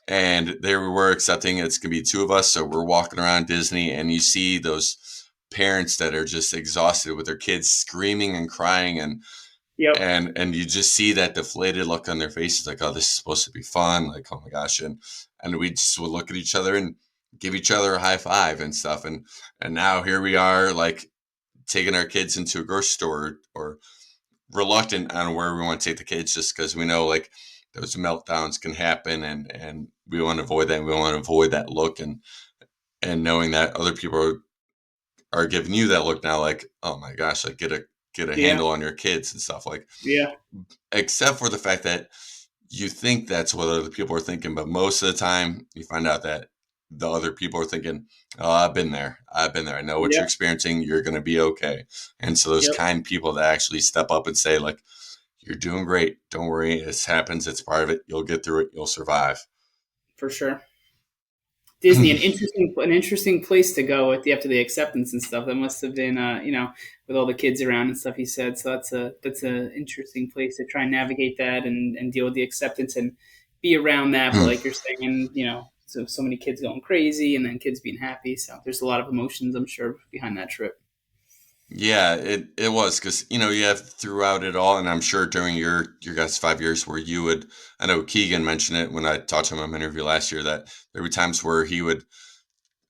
And there we were accepting it's going to be two of us. So we're walking around Disney and you see those parents that are just exhausted with their kids screaming and crying, Yep. and you just see that deflated look on their faces, like, oh, this is supposed to be fun, like, oh my gosh. And we just would look at each other and give each other a high five and stuff. And now here we are, like, taking our kids into a grocery store, or reluctant on where we want to take the kids, just because we know, like, those meltdowns can happen, and we want to avoid that. We want to avoid that look, and knowing that other people are giving you that look now, like, oh my gosh, like, get a Yeah. handle on your kids and stuff, like, Yeah. except for the fact that you think that's what other people are thinking, but most of the time you find out that the other people are thinking, oh, I've been there, I know what you're Yeah. experiencing, you're going to be okay. And so those Yep. kind people that actually step up and say, like, you're doing great, don't worry, it happens, it's part of it, you'll get through it, you'll survive. For sure. Disney, an interesting place to go with the after the acceptance and stuff. That must have been, with all the kids around and stuff. He said so. That's a interesting place to try and navigate that and deal with the acceptance and be around that. But like you're saying, so many kids going crazy and then kids being happy. So there's a lot of emotions, I'm sure, behind that trip. Yeah, it was, because you have throughout it all, and I'm sure during your guys' 5 years where you would, I know Keegan mentioned it when I talked to him in my interview last year, that there were times where he would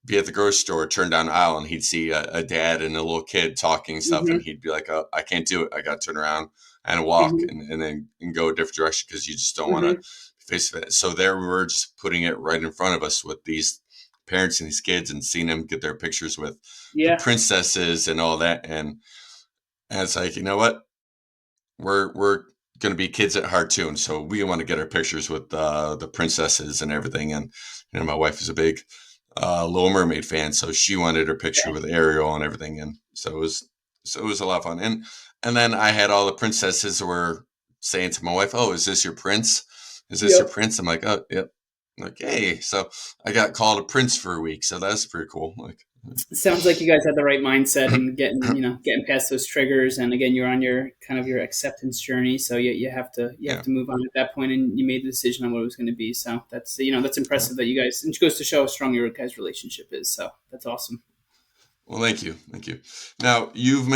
be at the grocery store, turn down the aisle, and he'd see a dad and a little kid talking stuff, and Hmm. he'd be like, oh, I can't do it, I got to turn around and walk, Hmm. and then and go a different direction, because you just don't want to Hmm. face it. So there we were, just putting it right in front of us with these parents and these kids, and seeing them get their pictures with the Yeah. princesses and all that, and it's like, you know what? We're going to be kids at heart too, and so we want to get our pictures with the princesses and everything. And my wife is a big Little Mermaid fan, so she wanted her picture with Ariel and everything, and so it was a lot of fun. And then I had all the princesses who were saying to my wife, "Oh, is this your prince? Is this your Yep. prince?" I'm like, "Oh, yep." I'm like, hey, so I got called a prince for a week, so that's pretty cool. Like, Sounds like you guys had the right mindset and getting past those triggers. And again, you're on your kind of your acceptance journey, so you have to you have yeah. to move on at that point, and you made the decision on what it was going to be. So that's impressive that you guys, and it goes to show how strong your guys' relationship is. So that's awesome. Well, thank you. Thank you. Now, you've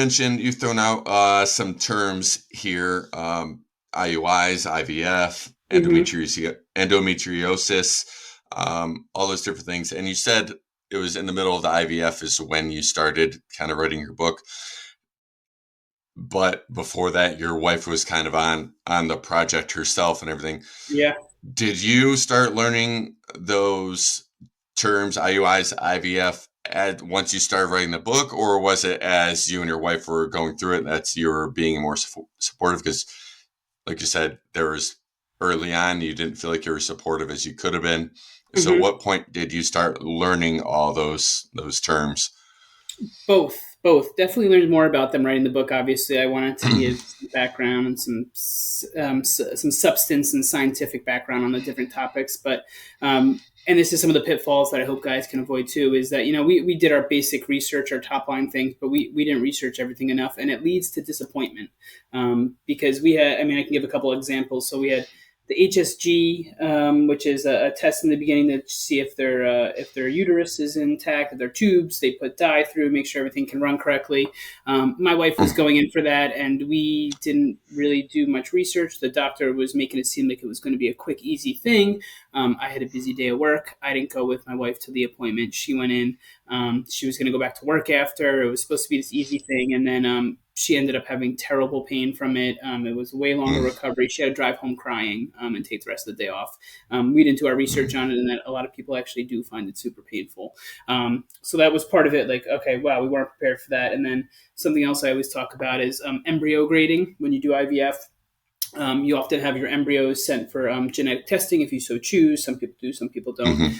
thrown out some terms here, IUIs, IVF, Hmm. endometriosis, all those different things. And you said it was in the middle of the IVF is when you started kind of writing your book. But before that, your wife was kind of on the project herself and everything. Yeah. Did you start learning those terms, IUIs, IVF, once you started writing the book, or was it as you and your wife were going through it that's you were being more supportive? Because, like you said, there was early on you didn't feel like you were supportive as you could have been. So, Hmm. what point did you start learning all those terms? Both definitely learned more about them writing the book. Obviously, I wanted to give some background and some substance and scientific background on the different topics. But and this is some of the pitfalls that I hope guys can avoid too. Is that we did our basic research, our top line things, but we didn't research everything enough, and it leads to disappointment because we had. I mean, I can give a couple examples. So we had the HSG, which is a test in the beginning to see if their uterus is intact, if their tubes. They put dye through, make sure everything can run correctly. My wife was going in for that, and we didn't really do much research. The doctor was making it seem like it was going to be a quick, easy thing. I had a busy day at work. I didn't go with my wife to the appointment. She went in. She was going to go back to work after. It was supposed to be this easy thing, and then she ended up having terrible pain from it. It was a way longer recovery. She had to drive home crying and take the rest of the day off. We didn't do our research on it, and that a lot of people actually do find it super painful. So that was part of it. Like, okay, wow, we weren't prepared for that. And then something else I always talk about is embryo grading. When you do IVF, you often have your embryos sent for genetic testing if you so choose. Some people do, some people don't.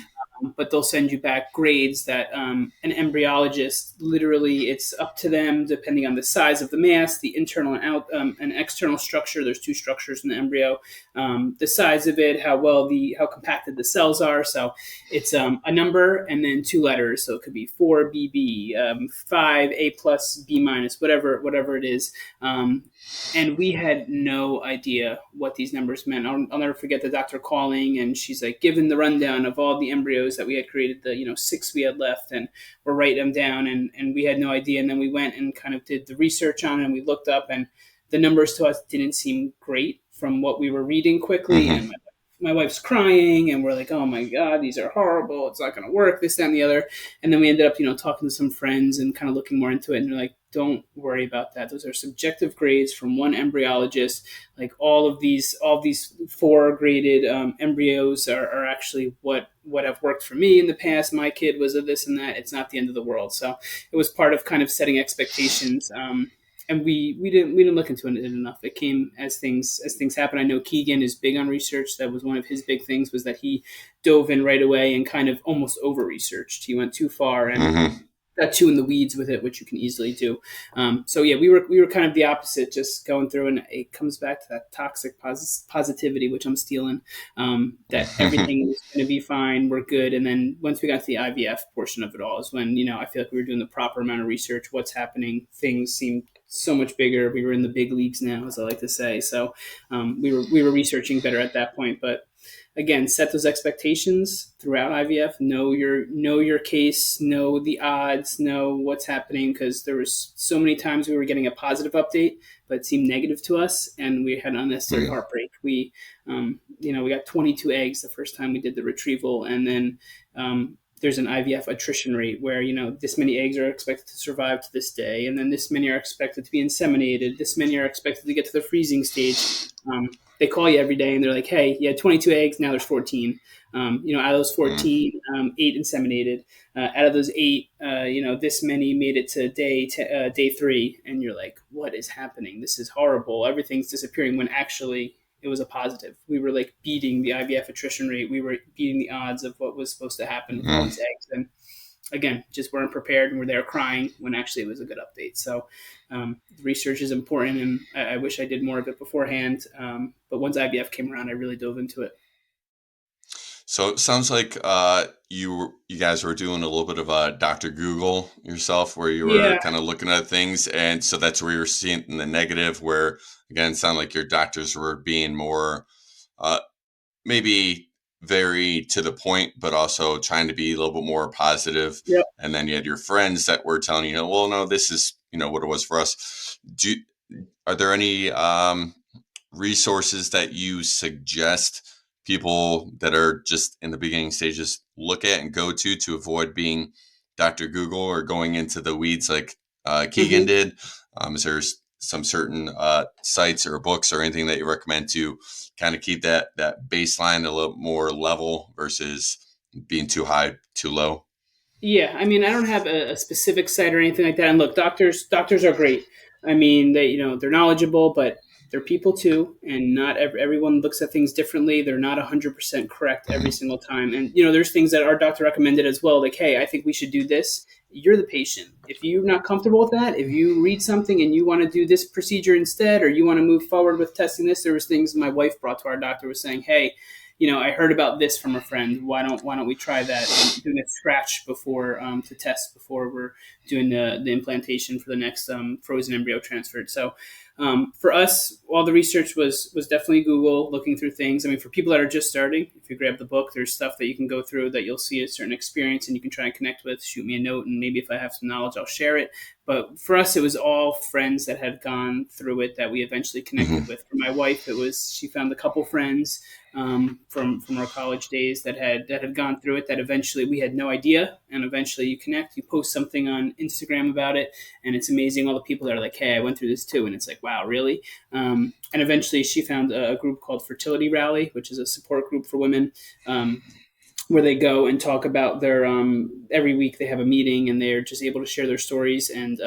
but they'll send you back grades that an embryologist literally, it's up to them depending on the size of the mass, the internal and out and external structure. There's two structures in the embryo, the size of it, how compacted the cells are. So it's a number and then two letters. So it could be 4 BB, 5 A plus B minus, whatever it is. And we had no idea what these numbers meant. I'll never forget the doctor calling, and she's like given the rundown of all the embryos that we had created, the 6 we had left, and we're writing them down, and we had no idea. And then we went and kind of did the research on it, and we looked up, and the numbers to us didn't seem great from what we were reading quickly. Mm-hmm. And my wife's crying, and we're like, oh my god, these are horrible, it's not going to work, this, that, and the other. And then we ended up talking to some friends and kind of looking more into it, and they're like, don't worry about that, those are subjective grades from one embryologist. Like all of these 4 graded embryos are actually what have worked for me in the past. My kid was a this and that. It's not the end of the world. So it was part of kind of setting expectations. And we didn't look into it enough. It came as things happen. I know Keegan is big on research. That was one of his big things, was that he dove in right away and kind of almost over researched. He went too far and Mm-hmm. got too in the weeds with it, which you can easily do. So yeah, we were kind of the opposite, just going through, and it comes back to that toxic positivity, which I'm stealing. That everything is going to be fine, we're good. And then once we got to the IVF portion of it all, is when I feel like we were doing the proper amount of research. What's happening? Things seemed so much bigger. We were in the big leagues now, as I like to say. So we were researching better at that point, but again, set those expectations throughout IVF. Know your case, know the odds, know what's happening, because there was so many times we were getting a positive update, but it seemed negative to us, and we had unnecessary heartbreak. We got 22 eggs the first time we did the retrieval, and then there's an IVF attrition rate where this many eggs are expected to survive to this day, and then this many are expected to be inseminated. This many are expected to get to the freezing stage. They call you every day and they're like, "Hey, you had 22 eggs, now there's 14. Out of those 14, 8 inseminated. Out of those 8, this many made it to day 3." And you're like, "What is happening? This is horrible. Everything's disappearing." When actually it was a positive. We were like beating the IVF attrition rate. We were beating the odds of what was supposed to happen with all these eggs. And again, just weren't prepared and were there crying when actually it was a good update. So research is important, and I wish I did more of it beforehand. But once IVF came around, I really dove into it. So it sounds like you guys were doing a little bit of a Dr. Google yourself, where you were Yeah. kind of looking at things, and so that's where you're seeing the negative. Where again, it sounded like your doctors were being more uh, maybe very to the point, but also trying to be a little bit more positive. Yep. And then you had your friends that were telling you, well, no, this is what it was for us. Are there any resources that you suggest people that are just in the beginning stages look at and go to avoid being Dr. Google or going into the weeds like Keegan Mm-hmm. did? Is there some certain sites or books or anything that you recommend to kind of keep that baseline a little more level versus being too high, too low? Yeah, I mean, I don't have a specific site or anything like that. And look, doctors are great. I mean, they're knowledgeable, but they're people too, and not everyone looks at things differently. They're not 100% correct every single time. And there's things that our doctor recommended as well. Like, hey, I think we should do this. You're the patient. If you're not comfortable with that, if you read something and you want to do this procedure instead, or you want to move forward with testing this, there was things my wife brought to our doctor was saying, hey, I heard about this from a friend. Why don't we try that and doing a scratch before to test before we're doing the implantation for the next frozen embryo transfer. So for us, all the research was definitely Google, looking through things. I mean, for people that are just starting, if you grab the book, there's stuff that you can go through that you'll see a certain experience and you can try and connect with. Shoot me a note, and maybe if I have some knowledge, I'll share it. But for us, it was all friends that had gone through it that we eventually connected Mm-hmm. with. For my wife, she found a couple friends from our college days that had gone through it, that eventually we had no idea, and eventually you connect, you post something on Instagram about it, and it's amazing all the people that are like, hey, I went through this too, and it's like, wow, really. And eventually she found a group called Fertility Rally, which is a support group for women, where they go and talk about their every week they have a meeting and they're just able to share their stories, and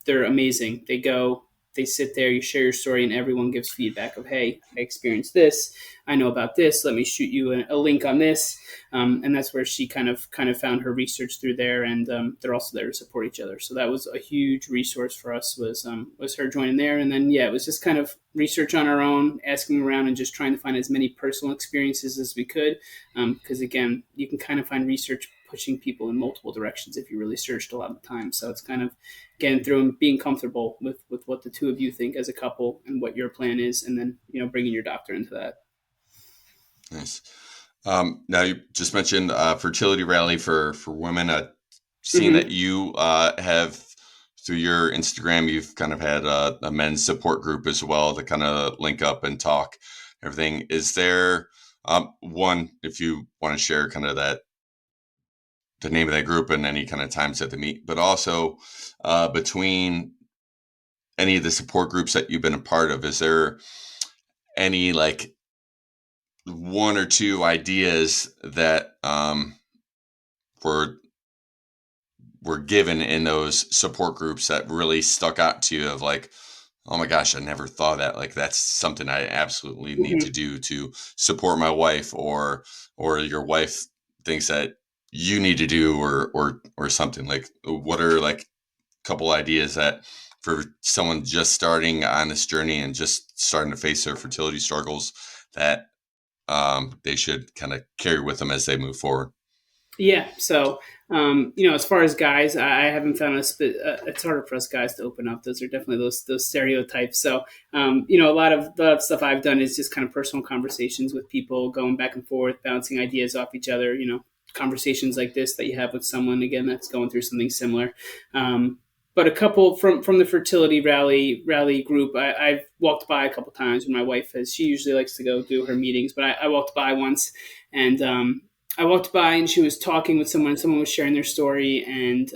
they're amazing. They go they sit there, you share your story, and everyone gives feedback of, hey, I experienced this, I know about this, let me shoot you a link on this. And that's where she kind of found her research through there, and they're also there to support each other. So that was a huge resource for us, was her joining there. And then yeah, it was just kind of research on our own, asking around, and just trying to find as many personal experiences as we could, because again, you can kind of find research pushing people in multiple directions if you really searched a lot of the time. So it's kind of getting through and being comfortable with what the two of you think as a couple and what your plan is, and then bringing your doctor into that. Nice. Now you just mentioned fertility rally for women. Seeing Mm-hmm. that you have through your Instagram, you've kind of had a men's support group as well to kind of link up and talk everything. Is there one, if you want to share kind of the name of that group and any kind of times that they meet, but also between any of the support groups that you've been a part of, is there any like one or two ideas that were were given in those support groups that really stuck out to you of like, oh my gosh, I never thought of that. Like that's something I absolutely need to Mm-hmm. do to support my wife, or your wife thinks that you need to do, or something. Like what are like a couple ideas that for someone just starting on this journey and just starting to face their fertility struggles that they should kind of carry with them as they move forward? Yeah. So, as far as guys, I haven't found it's harder for us guys to open up. Those are definitely those stereotypes. So, a lot of stuff I've done is just kind of personal conversations with people, going back and forth, bouncing ideas off each other. Conversations like this that you have with someone again that's going through something similar. But a couple from the fertility rally group, I've walked by a couple times when my wife has. She usually likes to go do her meetings, but I walked by once, and I walked by and she was talking with someone. Someone was sharing their story, and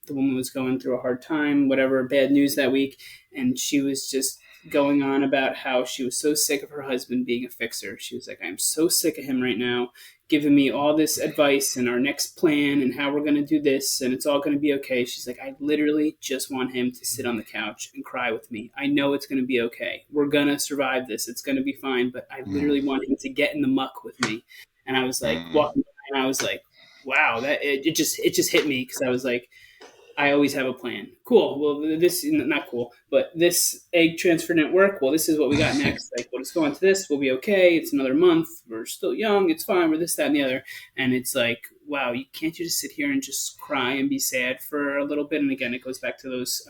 the woman was going through a hard time, whatever, bad news that week, and she was just going on about how she was so sick of her husband being a fixer. She was like, "I'm so sick of him right now, giving me all this advice and our next plan and how we're going to do this, and it's all going to be okay." She's like, "I literally just want him to sit on the couch and cry with me. I know it's going to be okay. We're going to survive this. It's going to be fine, but I Mm, literally want him to get in the muck with me." And I was like mm, walking by, and I was like, wow, that it just hit me, because I was like, I always have a plan. Cool. Well, this not cool, but this egg transfer didn't work. Well, this is what we got next. Like, we'll just go into this. We'll be okay. It's another month. We're still young. It's fine. We're this, that, and the other. And it's like, wow, you can't you just sit here and just cry and be sad for a little bit? And again, it goes back to those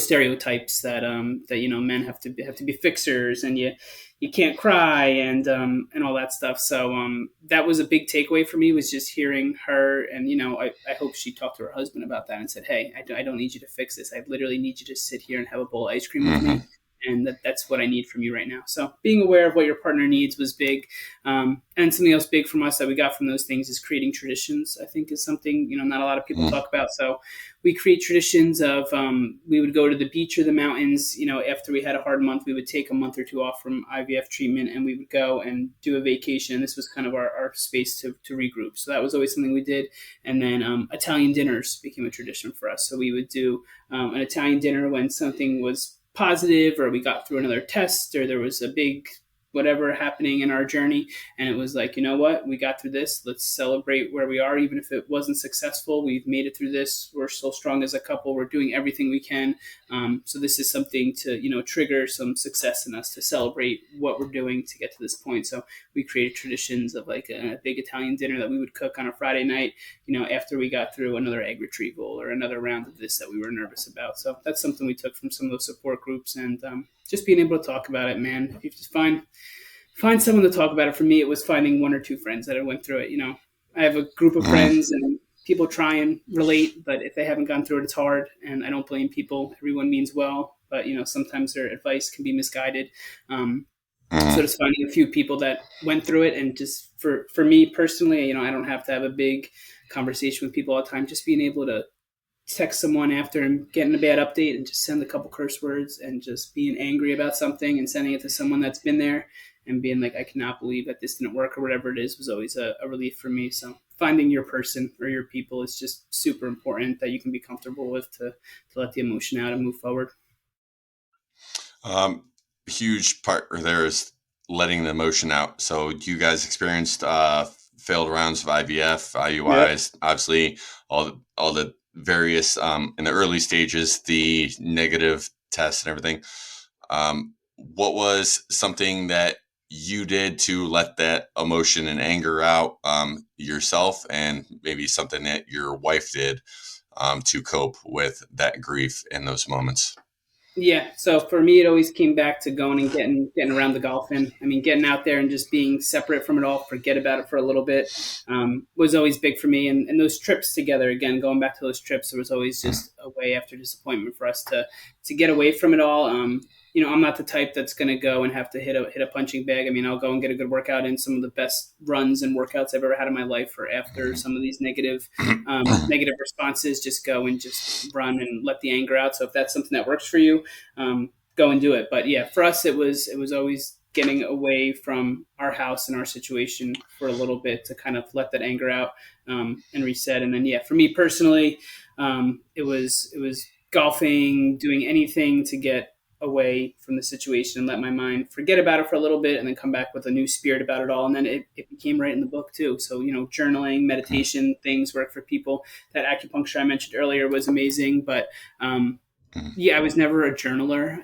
stereotypes that men have to be fixers, and you can't cry, and all that stuff. So that was a big takeaway for me, was just hearing her. And I hope she talked to her husband about that and said, hey, I don't need you to fix this. I literally need you to sit here and have a bowl of ice cream with me, mhm, and that's what I need from you right now. So being aware of what your partner needs was big. And something else big from us that we got from those things is creating traditions. I think is something not a lot of people mm, talk about. So we create traditions of we would go to the beach or the mountains. After we had a hard month, we would take a month or two off from IVF treatment, and we would go and do a vacation. This was kind of our space to regroup. So that was always something we did. And then Italian dinners became a tradition for us. So we would do an Italian dinner when something was positive, or we got through another test, or there was a big whatever happening in our journey, and it was like, you know what, we got through this, let's celebrate where we are. Even if it wasn't successful, we've made it through this, we're still strong as a couple, we're doing everything we can. So this is something to trigger some success in us, to celebrate what we're doing to get to this point. So we created traditions of like a big Italian dinner that we would cook on a Friday night, after we got through another egg retrieval or another round of this that we were nervous about. So that's something we took from some of those support groups. And just being able to talk about it, man. If you just find someone to talk about it. For me, it was finding one or two friends that had went through it. I have a group of mm, friends, and people try and relate, but if they haven't gone through it, it's hard. And I don't blame people. Everyone means well, but sometimes their advice can be misguided. So mm, just finding a few people that went through it, and just for me personally, I don't have to have a big conversation with people all the time. Just being able to text someone after and getting a bad update, and just send a couple curse words, and just being angry about something and sending it to someone that's been there, and being like, I cannot believe that this didn't work, or whatever it is, was always a relief for me. So finding your person or your people is just super important, that you can be comfortable with, to let the emotion out and move forward. Um, Huge part there is letting the emotion out. So you guys experienced failed rounds of IVF, Yep. IUIs, obviously all the various in the early stages, the negative tests and everything. What was something that you did to let that emotion and anger out yourself, and maybe something that your wife did to cope with that grief in those moments? Yeah, so for me, it always came back to going and getting around the golfing. I mean, getting out there and just being separate from it all, forget about it for a little bit, was always big for me. And those trips together, again, going back to those trips, there was always Mm, just a way after disappointment for us to get away from it all. I'm not the type that's going to go and have to hit a punching bag. I mean, I'll go and get a good workout in. Some of the best runs and workouts I've ever had in my life or after some of these negative responses. Just go and just run and let the anger out. So if that's something that works for you, go and do it. But yeah, for us, it was always getting away from our house and our situation for a little bit to kind of let that anger out, and reset. And then yeah, for me personally, it was golfing, doing anything to get away from the situation and let my mind forget about it for a little bit and then come back with a new spirit about it all. And then it became right in the book too. So, journaling, mm, meditation, things work for people. That acupuncture I mentioned earlier was amazing, but mm. yeah, I was never a journaler.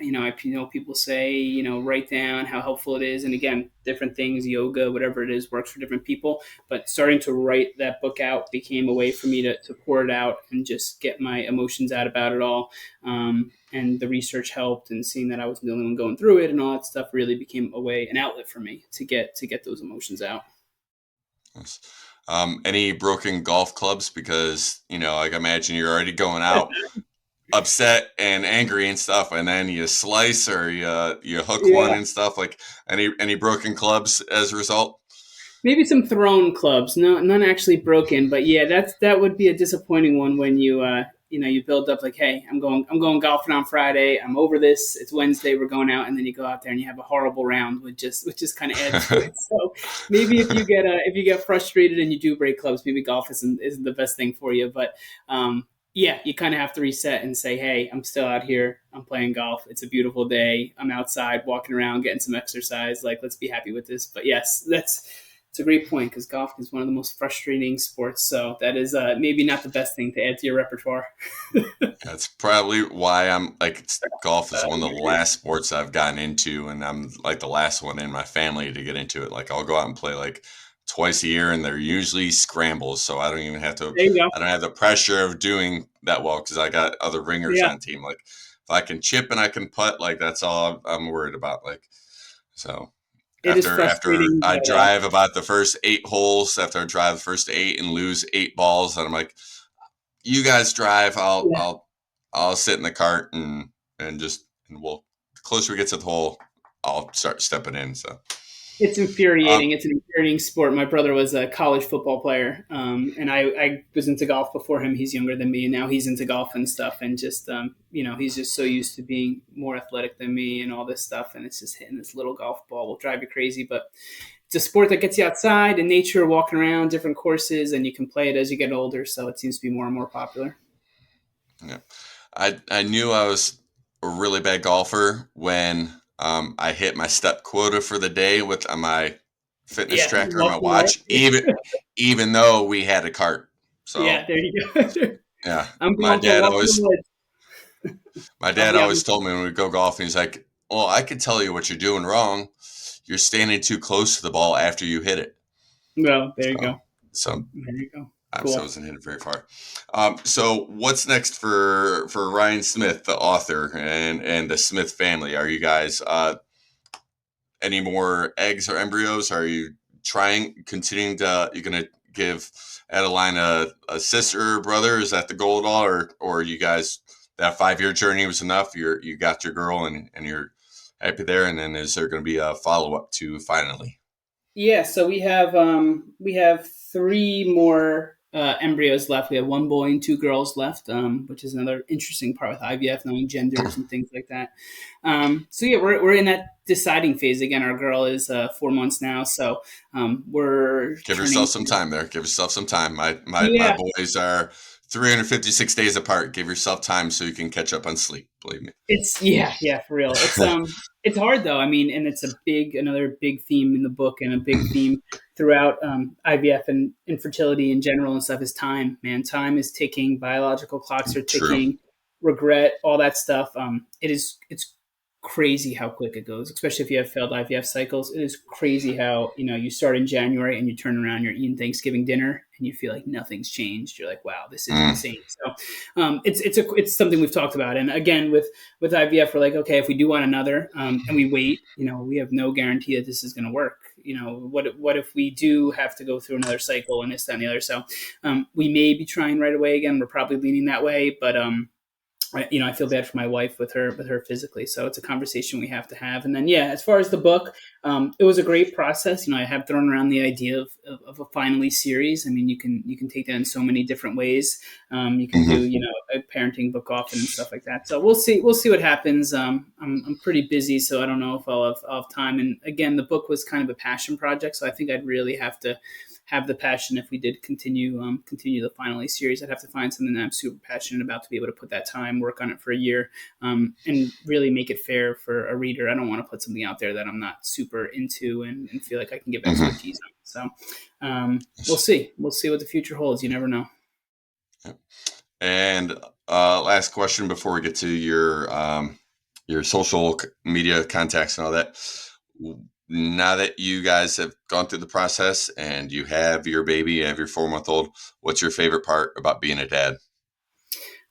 People say, write down how helpful it is. And again, different things, yoga, whatever it is, works for different people. But starting to write that book out became a way for me to pour it out and just get my emotions out about it all. And the research helped, and seeing that I wasn't the only one going through it and all that stuff really became a way, an outlet for me to get those emotions out. Yes. Any broken golf clubs? Because, like, imagine you're already going out upset and angry and stuff, and then you slice or you hook one Yeah. and stuff. Like, any broken clubs as a result? Maybe some thrown clubs, no, none actually broken, but yeah, that would be a disappointing one when you build up like, hey, I'm going golfing on Friday, I'm over this, it's Wednesday, we're going out, and then you go out there and you have a horrible round, which just kind of adds to it. So maybe if you get frustrated and you do break clubs, maybe golf isn't the best thing for you, but yeah, you kind of have to reset and say, hey, I'm still out here. I'm playing golf. It's a beautiful day. I'm outside walking around, getting some exercise. Like, let's be happy with this. But yes, it's a great point because golf is one of the most frustrating sports. So that is maybe not the best thing to add to your repertoire. That's probably why I'm like, golf is one of the last sports I've gotten into, and I'm like the last one in my family to get into it. Like, I'll go out and play like twice a year, and they're usually scrambles, so I don't even have to. There you go. I don't have the pressure of doing that well because I got other ringers Yeah, on team. Like, if I can chip and I can putt, like that's all I'm worried about. Like, so it is after frustrating, I but drive about the first 8 holes, after I drive the first eight and lose 8 balls, and I'm like, you guys drive. yeah. I'll sit in the cart and we'll, the closer we get to the hole, I'll start stepping in. So, It's um, infuriating. It's an infuriating sport. My brother was a college football player, and I was into golf before him. He's younger than me, and now he's into golf and stuff. And just he's just so used to being more athletic than me and all this stuff. And it's just hitting this little golf ball will drive you crazy. But it's a sport that gets you outside in nature, walking around different courses, and you can play it as you get older. So it seems to be more and more popular. yeah, I knew I was a really bad golfer when I hit my step quota for the day with my fitness Yeah, tracker on my walking right. watch, even though we had a cart. Yeah, So there you go. yeah, I'm my going for a dad walk in the always woods. My I'll dad be out. always told me when we go golfing, he's like, "Well, I could tell you what you're doing wrong. You're standing too close to the ball after you hit it." Well, there you go. So, so There you go. obviously I Cool. wasn't hitting very far. So what's next for Ryan Smith, the author, and the Smith family? Are you guys any more eggs or embryos? Are you continuing to? You gonna give Adeline a sister or brother? Is that the goal at all, or you guys, that 5 year journey was enough? You got your girl and you're happy there, and then is there going to be a follow up to finally? Yeah, so we have three more embryos left. We have one boy and two girls left, which is another interesting part with IVF, knowing genders and things like that. So yeah, we're in that deciding phase again. Our girl is 4 months now, so we're Give turning. yourself some time there. Give yourself some time. My Yeah, boys are 356 days apart. Give yourself time so you can catch up on sleep. Believe me. It's yeah, for real. It's hard though. I mean, and it's another big theme in the book, and a big theme throughout IVF and infertility in general and stuff is time. Man, time is ticking. Biological clocks are True. ticking. Regret, all that stuff. It's crazy how quick it goes, especially if you have failed IVF cycles. It is crazy how you start in January and you turn around, you're eating Thanksgiving dinner, and you feel like nothing's changed. You're like, wow, this is Mm. insane. So it's something we've talked about. And again, with IVF, we're like, okay, if we do want another, and we wait, we have no guarantee that this is going to work. What if we do have to go through another cycle and this, that, and the other? So we may be trying right away again. We're probably leaning that way, but I feel bad for my wife with her physically. So it's a conversation we have to have. And then, yeah, as far as the book, it was a great process. I have thrown around the idea of a finally series. I mean, you can take that in so many different ways. You can Mm-hmm. do, a parenting book often and stuff like that. So we'll see what happens. I'm pretty busy, so I don't know if I'll have time. And again, the book was kind of a passion project. So I think I'd really have to have the passion if we did continue the finally series. I'd have to find something that I'm super passionate about to be able to put that time, work on it for a year, and really make it fair for a reader. I don't want to put something out there that I'm not super into and feel like I can give Mm-hmm. expertise on. So we'll see. We'll see what the future holds. You never know. And last question before we get to your social media contacts and all that. Now that you guys have gone through the process and you have your baby, you have your 4-month-old, what's your favorite part about being a dad?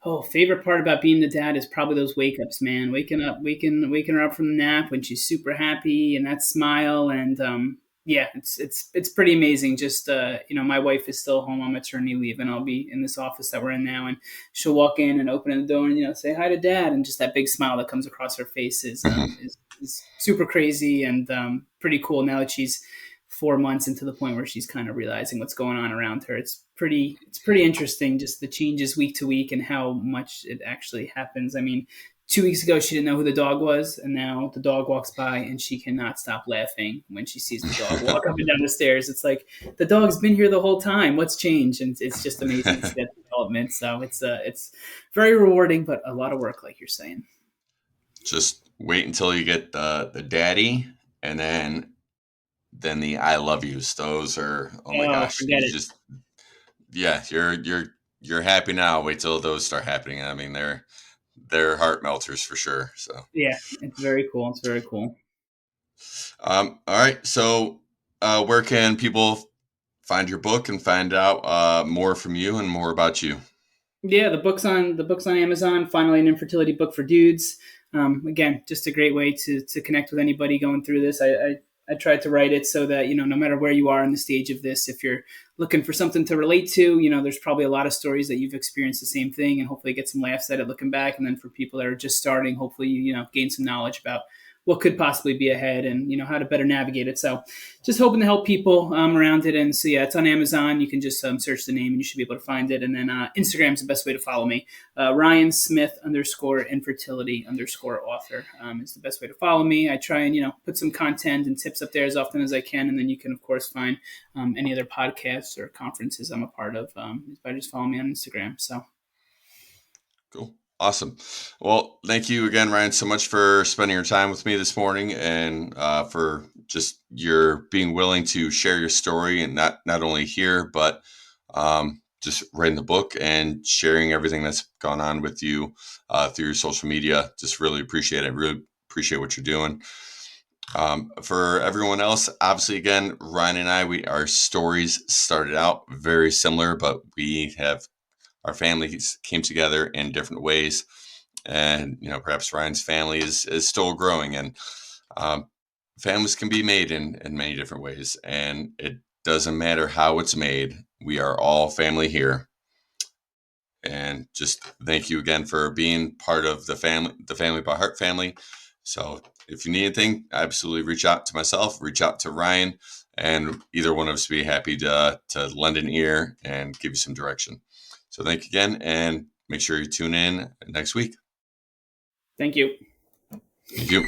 Oh, favorite part about being the dad is probably those wake ups, man. Waking her up from the nap when she's super happy and that smile, and yeah, it's pretty amazing. Just my wife is still home on maternity leave, and I'll be in this office that we're in now, and she'll walk in and open the door and say hi to dad, and just that big smile that comes across her face Mm-hmm. is super crazy and pretty cool. Now that she's 4 months into the point where she's kind of realizing what's going on around her. It's pretty interesting, just the changes week to week and how much it actually happens. I mean, 2 weeks ago she didn't know who the dog was, and now the dog walks by and she cannot stop laughing when she sees the dog walk up and down the stairs. It's like the dog's been here the whole time. What's changed? And it's just amazing to see that development. So it's very rewarding, but a lot of work, like you're saying. Just wait until you get the daddy, and then the I love yous. Those are, oh my Oh, gosh, forget you it. just, yeah, you're happy now. Wait till those start happening. I mean, they're heart melters for sure. So, Yeah, it's very cool. It's very cool. all right. So, where can people find your book and find out more from you and more about you? Yeah, the book's on Amazon. Finally, an infertility book for dudes. Again, just a great way to connect with anybody going through this. I tried to write it so that no matter where you are in the stage of this, if you're looking for something to relate to, there's probably a lot of stories that you've experienced the same thing, and hopefully get some laughs at it looking back. And then for people that are just starting, hopefully gain some knowledge about what could possibly be ahead and how to better navigate it. So just hoping to help people around it. And so yeah, it's on Amazon. You can just search the name and you should be able to find it. And then Instagram is the best way to follow me. Ryan Smith _infertility_author is the best way to follow me. I try and put some content and tips up there as often as I can. And then you can of course find any other podcasts or conferences I'm a part of by just following me on Instagram. So Cool. Awesome. Well, thank you again, Ryan, so much for spending your time with me this morning and for just your being willing to share your story and not only here, but just writing the book and sharing everything that's gone on with you through your social media. Just really appreciate it. Really appreciate what you're doing. For everyone else, obviously, again, Ryan and our stories started out very similar, but our families came together in different ways. And, perhaps Ryan's family is still growing, and families can be made in many different ways. And it doesn't matter how it's made. We are all family here. And just thank you again for being part of the Family by Heart family. So if you need anything, absolutely reach out to myself, reach out to Ryan, and either one of us be happy to lend an ear and give you some direction. So thank you again, and make sure you tune in next week. thank you. Thank you.